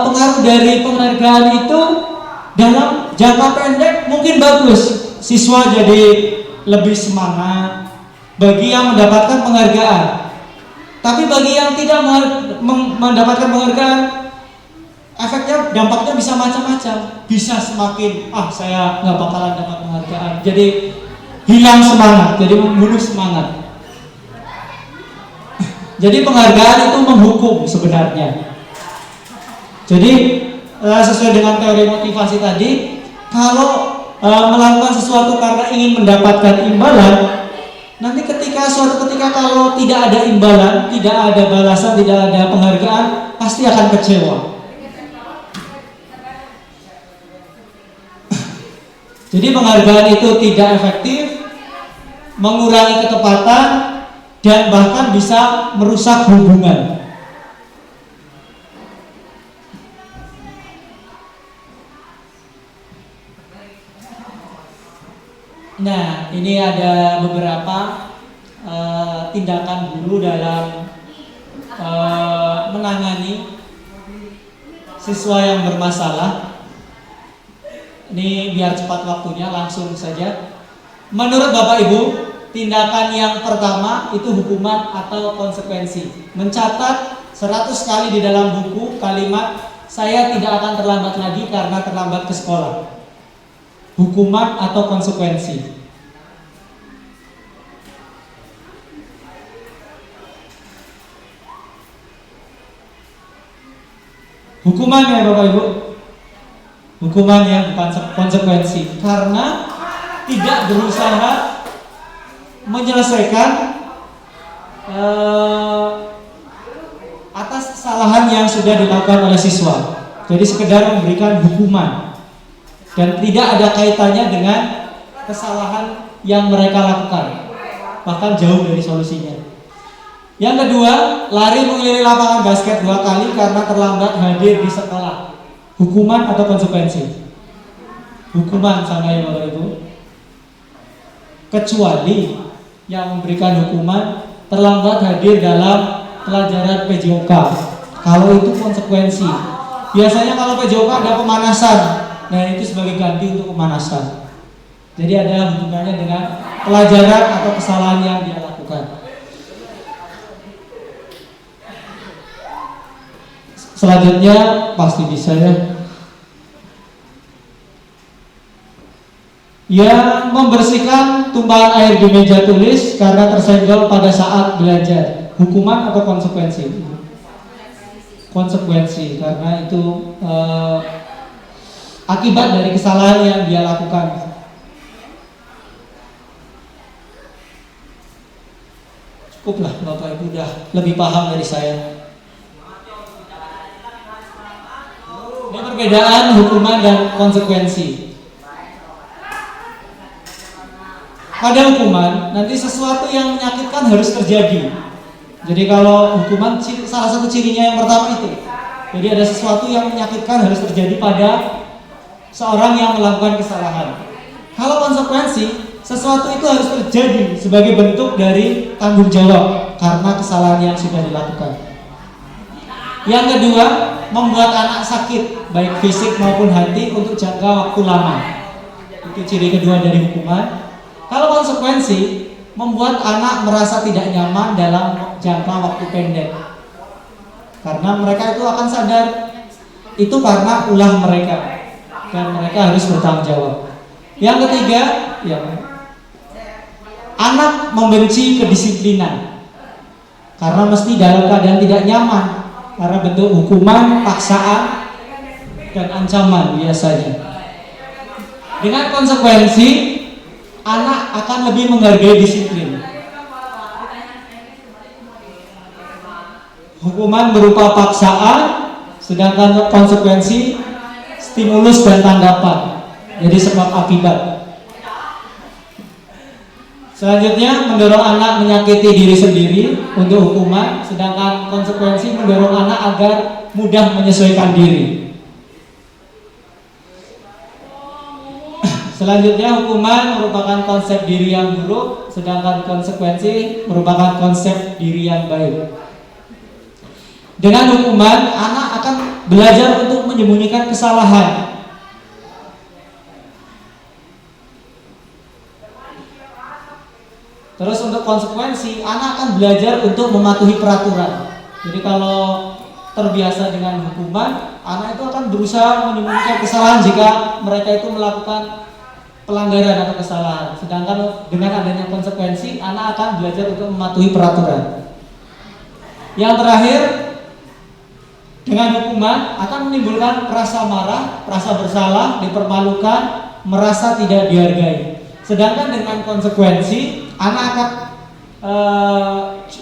pengaruh dari penghargaan itu dalam jangka pendek mungkin bagus. Siswa jadi lebih semangat bagi yang mendapatkan penghargaan. Tapi bagi yang tidak mendapatkan penghargaan, efeknya, dampaknya bisa macam-macam. Bisa semakin, saya nggak bakalan dapat penghargaan. Jadi hilang semangat, jadi membunuh semangat. Jadi penghargaan itu menghukum sebenarnya. Jadi sesuai dengan teori motivasi tadi, kalau melakukan sesuatu karena ingin mendapatkan imbalan, nanti suatu ketika kalau tidak ada imbalan, tidak ada balasan, tidak ada penghargaan, pasti akan kecewa. Jadi penghargaan itu tidak efektif, mengurangi ketepatan, dan bahkan bisa merusak hubungan. Nah, ini ada beberapa tindakan guru dalam menangani siswa yang bermasalah. Ini biar cepat waktunya, langsung saja. Menurut Bapak Ibu, tindakan yang pertama itu hukuman atau konsekuensi. Mencatat 100 kali di dalam buku kalimat "saya tidak akan terlambat lagi karena terlambat ke sekolah". Hukuman atau konsekuensi. Hukuman ya Bapak Ibu. Hukuman ya, bukan konsekuensi. Karena tidak berusaha menyelesaikan atas kesalahan yang sudah dilakukan oleh siswa. Jadi sekedar memberikan hukuman dan tidak ada kaitannya dengan kesalahan yang mereka lakukan, bahkan jauh dari solusinya. Yang kedua, lari mengelilingi lapangan basket 2 kali karena terlambat hadir di sekolah. Hukuman atau konsekuensi? Hukuman sama ya Bapak Ibu. Kecuali yang memberikan hukuman terlambat hadir dalam pelajaran PJOK. Kalau itu konsekuensi. Biasanya kalau PJOK ada pemanasan. Nah, itu sebagai ganti untuk pemanasan. Jadi ada hubungannya dengan pelajaran atau kesalahan yang dia lakukan. Selanjutnya pasti bisa ya. Yang membersihkan tumpahan air di meja tulis karena tersenggol pada saat belajar. Hukuman atau konsekuensi? Konsekuensi, karena itu akibat dari kesalahan yang dia lakukan. Cukuplah Bapak Ibu udah lebih paham dari saya. Ini perbedaan hukuman dan konsekuensi. Pada hukuman, nanti sesuatu yang menyakitkan harus terjadi. Jadi kalau hukuman, salah satu cirinya yang pertama itu. Jadi ada sesuatu yang menyakitkan harus terjadi pada seorang yang melakukan kesalahan. Kalau konsekuensi, sesuatu itu harus terjadi sebagai bentuk dari tanggung jawab karena kesalahan yang sudah dilakukan. Yang kedua, membuat anak sakit, baik fisik maupun hati untuk jangka waktu lama. Itu ciri kedua dari hukuman. Kalau konsekuensi, membuat anak merasa tidak nyaman dalam jangka waktu pendek. Karena mereka itu akan sadar itu karena ulah mereka dan mereka harus bertanggung jawab. Yang ketiga, anak membenci kedisiplinan karena mesti dalam keadaan tidak nyaman karena bentuk hukuman, paksaan, dan ancaman biasanya. Dengan konsekuensi, anak akan lebih menghargai disiplin. hukuman berupa paksaan, sedangkan konsekuensi stimulus dan tanggapan. Jadi sebab akibat. Selanjutnya, mendorong anak menyakiti diri sendiri untuk hukuman, sedangkan konsekuensi mendorong anak agar mudah menyesuaikan diri. Selanjutnya, hukuman merupakan konsep diri yang buruk, sedangkan konsekuensi merupakan konsep diri yang baik. Dengan hukuman, anak akan belajar untuk menyembunyikan kesalahan. Terus untuk konsekuensi, anak akan belajar untuk mematuhi peraturan. Jadi kalau terbiasa dengan hukuman, anak itu akan berusaha menyembunyikan kesalahan jika mereka itu melakukan pelanggaran atau kesalahan. Sedangkan dengan adanya konsekuensi, anak akan belajar untuk mematuhi peraturan. Yang terakhir, dengan hukuman akan menimbulkan rasa marah, rasa bersalah, dipermalukan, merasa tidak dihargai. Sedangkan dengan konsekuensi, anak akan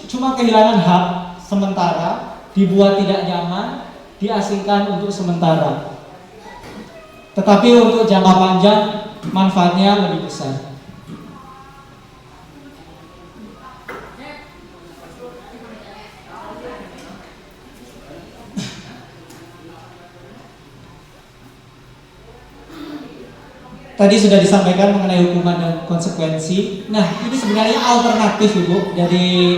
cuma kehilangan hak sementara, dibuat tidak nyaman, diasingkan untuk sementara. Tetapi untuk jangka panjang, manfaatnya lebih besar. Tadi sudah disampaikan mengenai hukuman dan konsekuensi. Nah, ini sebenarnya alternatif, Ibu. Jadi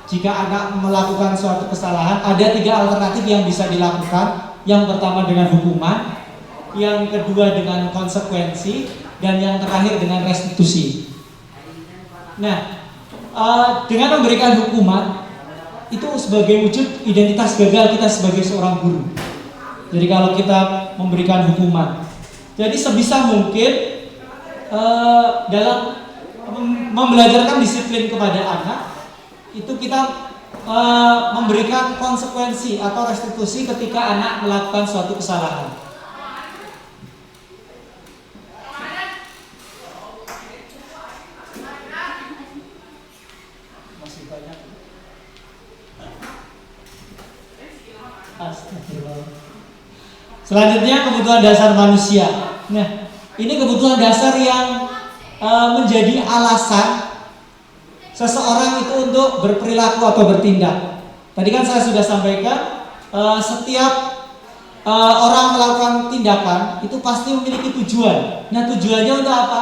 jika anak melakukan suatu kesalahan, ada 3 alternatif yang bisa dilakukan. Yang pertama dengan hukuman, yang kedua dengan konsekuensi, dan yang terakhir dengan restitusi. Nah, dengan memberikan hukuman itu sebagai wujud identitas gagal kita sebagai seorang guru. Jadi kalau kita memberikan hukuman, jadi sebisa mungkin dalam membelajarkan disiplin kepada anak, itu kita memberikan konsekuensi atau restitusi ketika anak melakukan suatu kesalahan. Masih banyak. Astagfirullah. Selanjutnya, kebutuhan dasar manusia. Nah, ini kebutuhan dasar yang menjadi alasan seseorang itu untuk berperilaku atau bertindak. Tadi kan saya sudah sampaikan, setiap orang melakukan tindakan itu pasti memiliki tujuan. Nah, tujuannya untuk apa?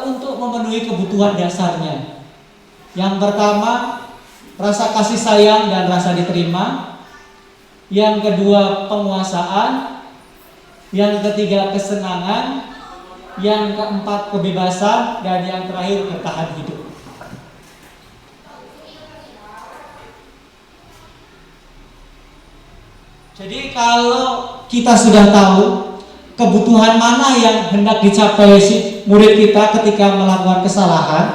Untuk memenuhi kebutuhan dasarnya. Yang pertama, rasa kasih sayang dan rasa diterima. Yang kedua, penguasaan. Yang ketiga, kesenangan. Yang keempat, kebebasan. Dan yang terakhir, bertahan hidup. Jadi kalau kita sudah tahu kebutuhan mana yang hendak dicapai si murid kita ketika melakukan kesalahan,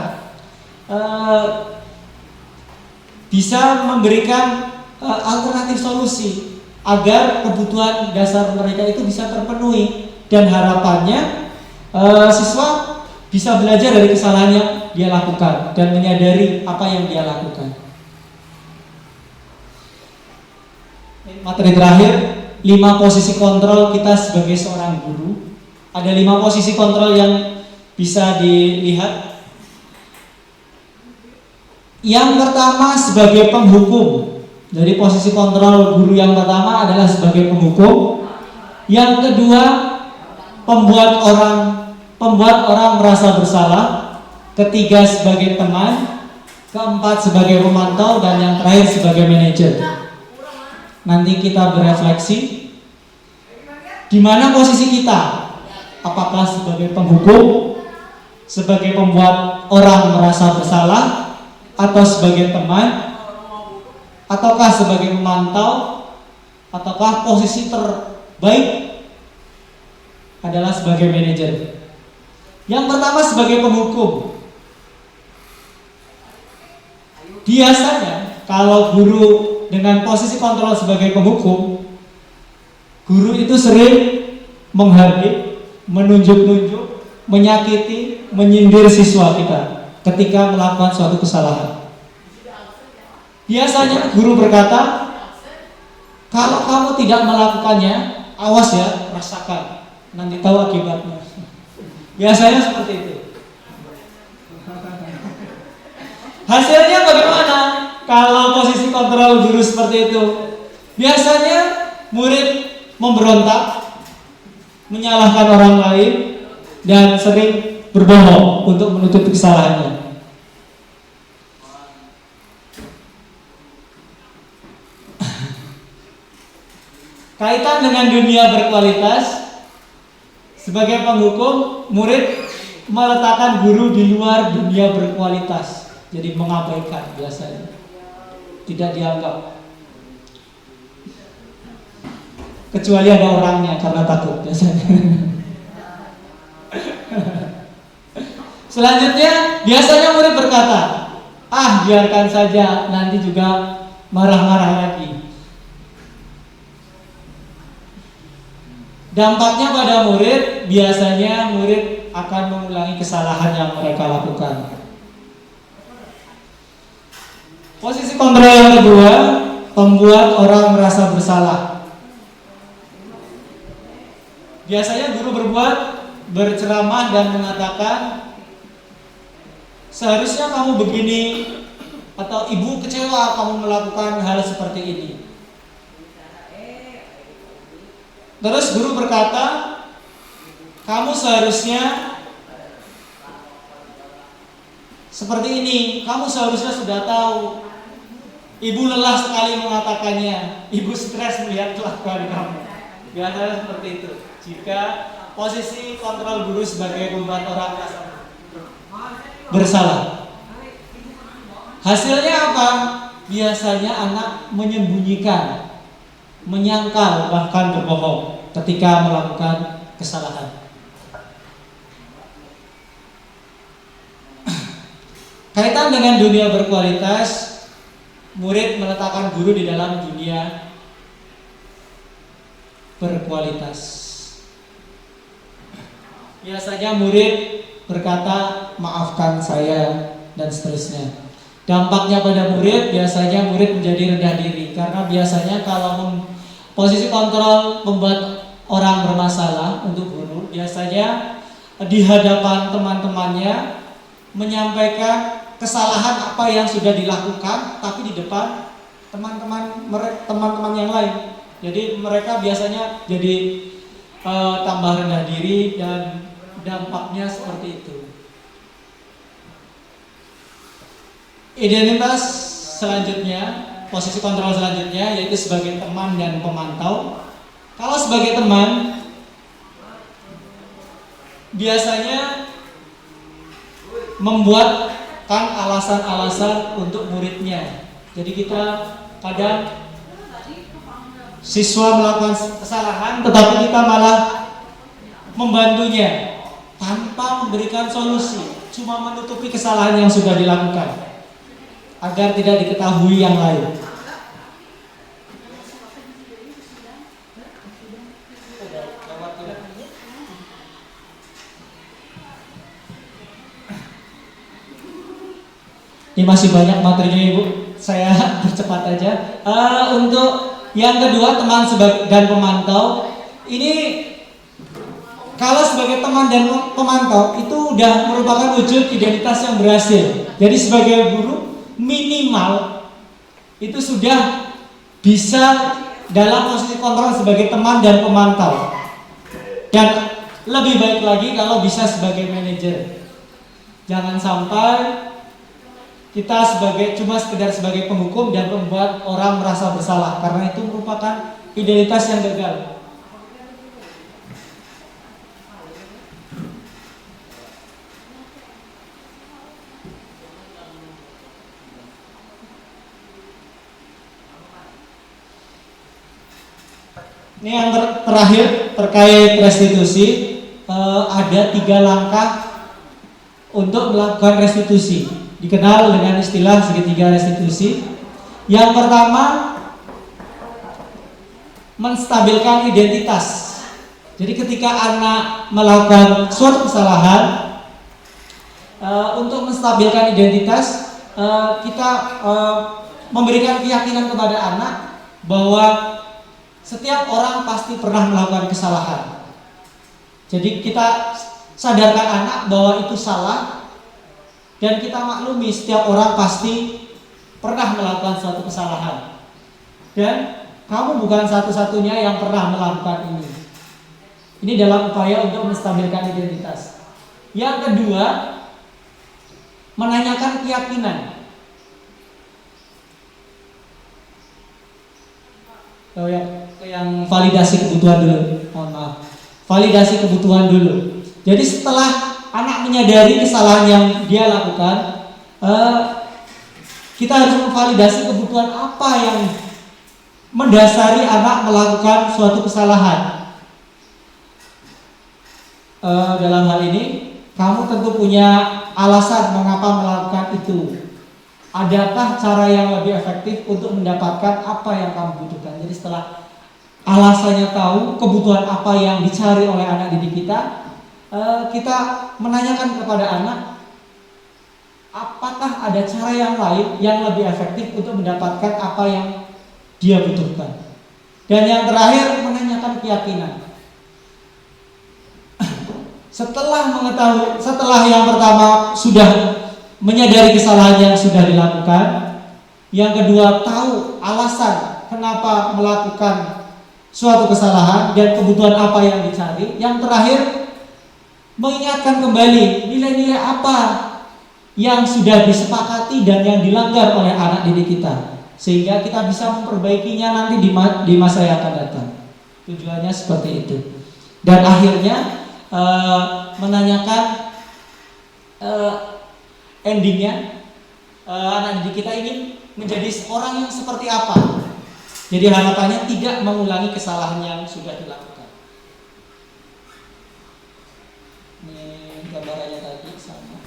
bisa memberikan alternatif solusi agar kebutuhan dasar mereka itu bisa terpenuhi, dan harapannya siswa bisa belajar dari kesalahan yang dia lakukan dan menyadari apa yang dia lakukan. Materi terakhir, 5 posisi kontrol kita sebagai seorang guru. Ada 5 posisi kontrol yang bisa dilihat. Yang pertama sebagai penghukum. Jadi posisi kontrol guru yang pertama adalah sebagai penghukum. Yang kedua, pembuat orang merasa bersalah. Ketiga, sebagai teman. Keempat, sebagai pemantau. Dan yang terakhir, sebagai manajer. Nanti kita berefleksi di mana posisi kita. Apakah sebagai penghukum, sebagai pembuat orang merasa bersalah, atau sebagai teman, ataukah sebagai pemantau, ataukah posisi terbaik adalah sebagai manajer. Yang pertama sebagai penghukum. Biasanya kalau guru dengan posisi kontrol sebagai penghukum, guru itu sering menghardik, menunjuk-nunjuk, menyakiti, menyindir siswa kita ketika melakukan suatu kesalahan. Biasanya guru berkata, Kalau kamu tidak melakukannya, awas ya, rasakan. Nanti tahu akibatnya. Biasanya seperti itu. Hasilnya bagaimana? Kalau posisi kontrol guru seperti itu, biasanya murid memberontak, menyalahkan orang lain, dan sering berbohong untuk menutupi kesalahannya. Kaitan dengan dunia berkualitas, sebagai penghukum, murid meletakkan guru di luar dunia berkualitas, jadi mengabaikan biasanya, tidak dianggap, kecuali ada orangnya karena takut biasanya. Selanjutnya, biasanya murid berkata, biarkan saja, nanti juga marah-marah lagi. Dampaknya pada murid, biasanya murid akan mengulangi kesalahan yang mereka lakukan. Posisi kontrol yang kedua, membuat orang merasa bersalah. Biasanya guru berceramah dan mengatakan, seharusnya kamu begini, atau ibu kecewa kamu melakukan hal seperti ini. Terus guru berkata, kamu seharusnya seperti ini, kamu seharusnya sudah tahu. Ibu lelah sekali mengatakannya, ibu stres melihat kelakuan kamu. Biasanya seperti itu. Jika posisi kontrol guru sebagai membuat orang merasa bersalah. Hasilnya apa? Biasanya anak menyembunyikan, menyangkal, bahkan berbohong ketika melakukan kesalahan. Kaitan dengan dunia berkualitas, murid meletakkan guru di dalam dunia berkualitas. Biasanya murid berkata, maafkan saya, dan seterusnya. Dampaknya pada murid, biasanya murid menjadi rendah diri, karena biasanya kalau posisi kontrol membuat orang bermasalah untuk guru, biasanya di hadapan teman-temannya menyampaikan kesalahan apa yang sudah dilakukan, tapi di depan teman-teman yang lain. Jadi mereka biasanya jadi tambah rendah diri, dan dampaknya seperti itu. Identitas selanjutnya, posisi kontrol selanjutnya, yaitu sebagai teman dan pemantau. Kalau sebagai teman, biasanya membuatkan alasan-alasan untuk muridnya. Jadi kita kadang siswa melakukan kesalahan, tetapi kita malah membantunya tanpa memberikan solusi, cuma menutupi kesalahan yang sudah dilakukan agar tidak diketahui yang lain. Ini masih banyak materinya Ibu, saya percepat aja. Untuk yang kedua, teman dan pemantau. Ini kalau sebagai teman dan pemantau itu udah merupakan wujud identitas yang berhasil. Jadi sebagai guru minimal itu sudah bisa dalam posisi kontrol sebagai teman dan pemantau. Dan lebih baik lagi kalau bisa sebagai manajer. Jangan sampai kita cuma sekedar sebagai penghukum dan membuat orang merasa bersalah, karena itu merupakan identitas yang gagal. Ini yang terakhir terkait restitusi, ada 3 langkah untuk melakukan restitusi, dikenal dengan istilah segitiga restitusi. Yang pertama, menstabilkan identitas. Jadi ketika anak melakukan suatu kesalahan, untuk menstabilkan identitas, kita memberikan keyakinan kepada anak bahwa Setiap orang pasti pernah melakukan kesalahan. Jadi kita sadarkan anak bahwa itu salah, dan kita maklumi setiap orang pasti pernah melakukan suatu kesalahan. Dan kamu bukan satu-satunya yang pernah melakukan ini. Ini dalam upaya untuk menstabilkan identitas. Yang kedua, menanyakan keyakinan. Yang validasi kebutuhan dulu. Mohon maaf. Validasi kebutuhan dulu. Jadi setelah anak menyadari kesalahan yang dia lakukan, kita harus memvalidasi kebutuhan apa yang mendasari anak melakukan suatu kesalahan. Dalam hal ini, kamu tentu punya alasan mengapa melakukan itu. Adakah cara yang lebih efektif untuk mendapatkan apa yang kamu butuhkan? Jadi setelah alasannya tahu, kebutuhan apa yang dicari oleh anak didik kita, kita menanyakan kepada anak, apakah ada cara yang lain yang lebih efektif untuk mendapatkan apa yang dia butuhkan. Dan yang terakhir, menanyakan keyakinan. Setelah yang pertama sudah menyadari kesalahan yang sudah dilakukan, yang kedua tahu alasan kenapa melakukan suatu kesalahan dan kebutuhan apa yang dicari, yang terakhir mengingatkan kembali nilai-nilai apa yang sudah disepakati dan yang dilanggar oleh anak didik kita, sehingga kita bisa memperbaikinya nanti di masa yang akan datang. Tujuannya seperti itu. Dan akhirnya menanyakan endingnya, anak didik kita ingin menjadi orang yang seperti apa. Jadi harapannya tidak mengulangi kesalahan yang sudah dilakukan. Ini gambarannya tadi sama.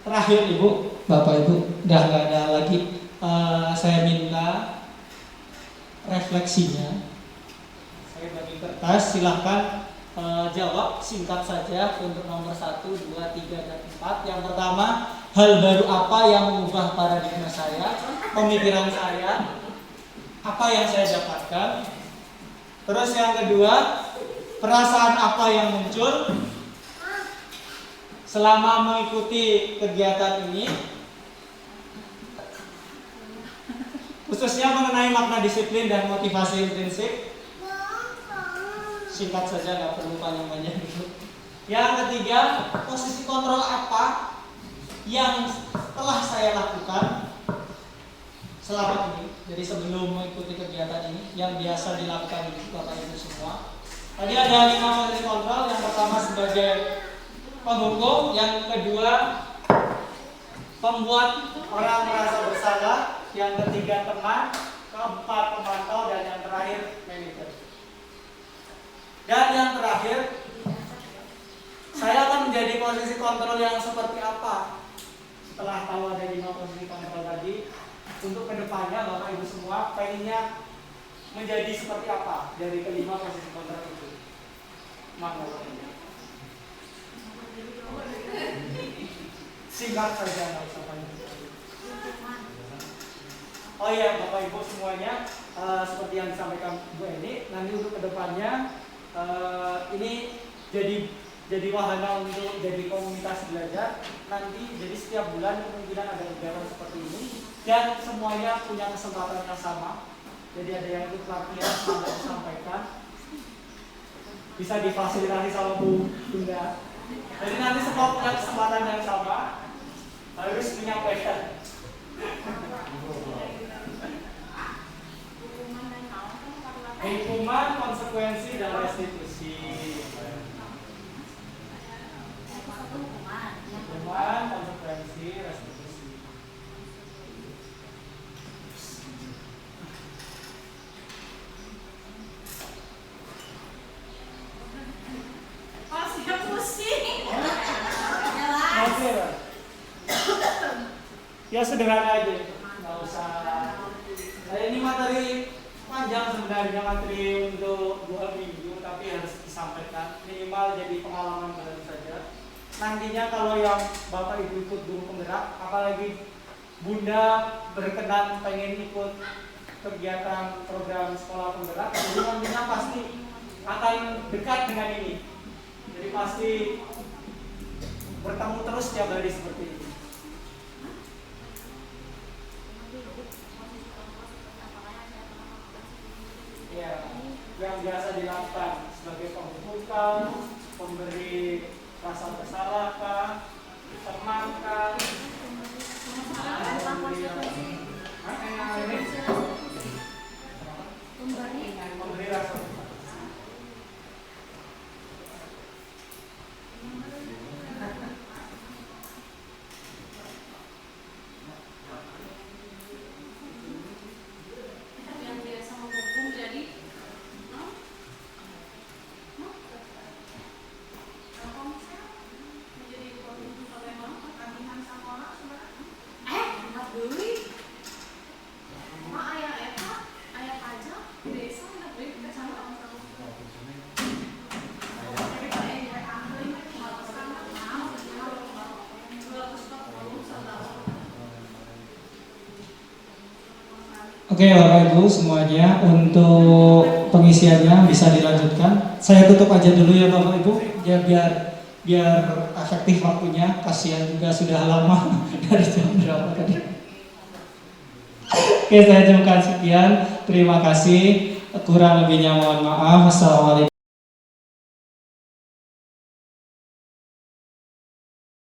Terakhir Ibu, Bapak Ibu, udah nggak ada lagi. Saya minta refleksinya. Saya bagi kertas, silahkan jawab singkat saja untuk nomor 1, 2, 3, dan 4. Yang pertama, hal baru apa yang mengubah paradigma saya, pemikiran saya, apa yang saya dapatkan. Terus yang kedua, perasaan apa yang muncul selama mengikuti kegiatan ini, khususnya mengenai makna disiplin dan motivasi intrinsik. Singkat saja, nggak perlu panjang-panjang gitu. Yang ketiga, posisi kontrol apa yang telah saya lakukan selama ini, jadi sebelum mengikuti kegiatan ini, yang biasa dilakukan Bapak Ibu semua. Tadi ada 5 posisi kontrol. Yang pertama sebagai penghukum, yang kedua pembuat orang merasa bersalah, yang ketiga teman, keempat pemantau, dan yang terakhir manajer. Dan yang terakhir, saya akan menjadi posisi kontrol yang seperti apa setelah tahu ada 5 posisi kontrol tadi. Untuk kedepannya Bapak Ibu semua pengennya menjadi seperti apa dari kelima posisi kontrol itu? Mana ini? Singkat saja, nggak usah panjang. Oh iya Bapak Ibu semuanya, seperti yang disampaikan Bu Eni, nanti untuk kedepannya ini jadi wahana untuk jadi komunitas belajar. Nanti jadi setiap bulan kemungkinan ada kegiatan seperti ini dan semuanya punya kesempatan yang sama. Jadi ada yang ikut pelatihan sampai disampaikan, bisa difasilitasi sama Bu Bunda. Jadi nanti semua punya kesempatan yang sama, harus menyampaikan. Hukuman, konsekuensi, dan restitusi. Hukuman, konsekuensi, restitusi. Masih pusing. Oke, ya sederhana aja, nggak usah. Nah, ini materi panjang sebenarnya, materi untuk 2 minggu, tapi harus disampaikan minimal jadi pengalaman baru saja. Nantinya kalau yang Bapak Ibu ikut guru penggerak, apalagi Bunda berkenan pengen ikut kegiatan program sekolah penggerak, hubungan Bunda pasti akan dekat dengan ini. Jadi pasti bertemu terus tiap hari seperti ini. Ya, yang biasa dilakukan sebagai pembuka, pemberi rasa bersalah kah, teman kah, memberi rasa yang biasa menghukum jadi menjadi bagaimana pertandingan sama orang sebenarnya dulu mak ayah Eva ayah pajak desa nggak beli kita sama orang tahu Oke Bapak Ibu semuanya, untuk pengisiannya bisa dilanjutkan. Saya tutup aja dulu ya Bapak Ibu, ya biar efektif waktunya. Kasihan juga sudah lama dari jam berapa tadi. Oke, saya cukupkan sekian. Terima kasih. Kurang lebihnya mohon maaf. Assalamualaikum.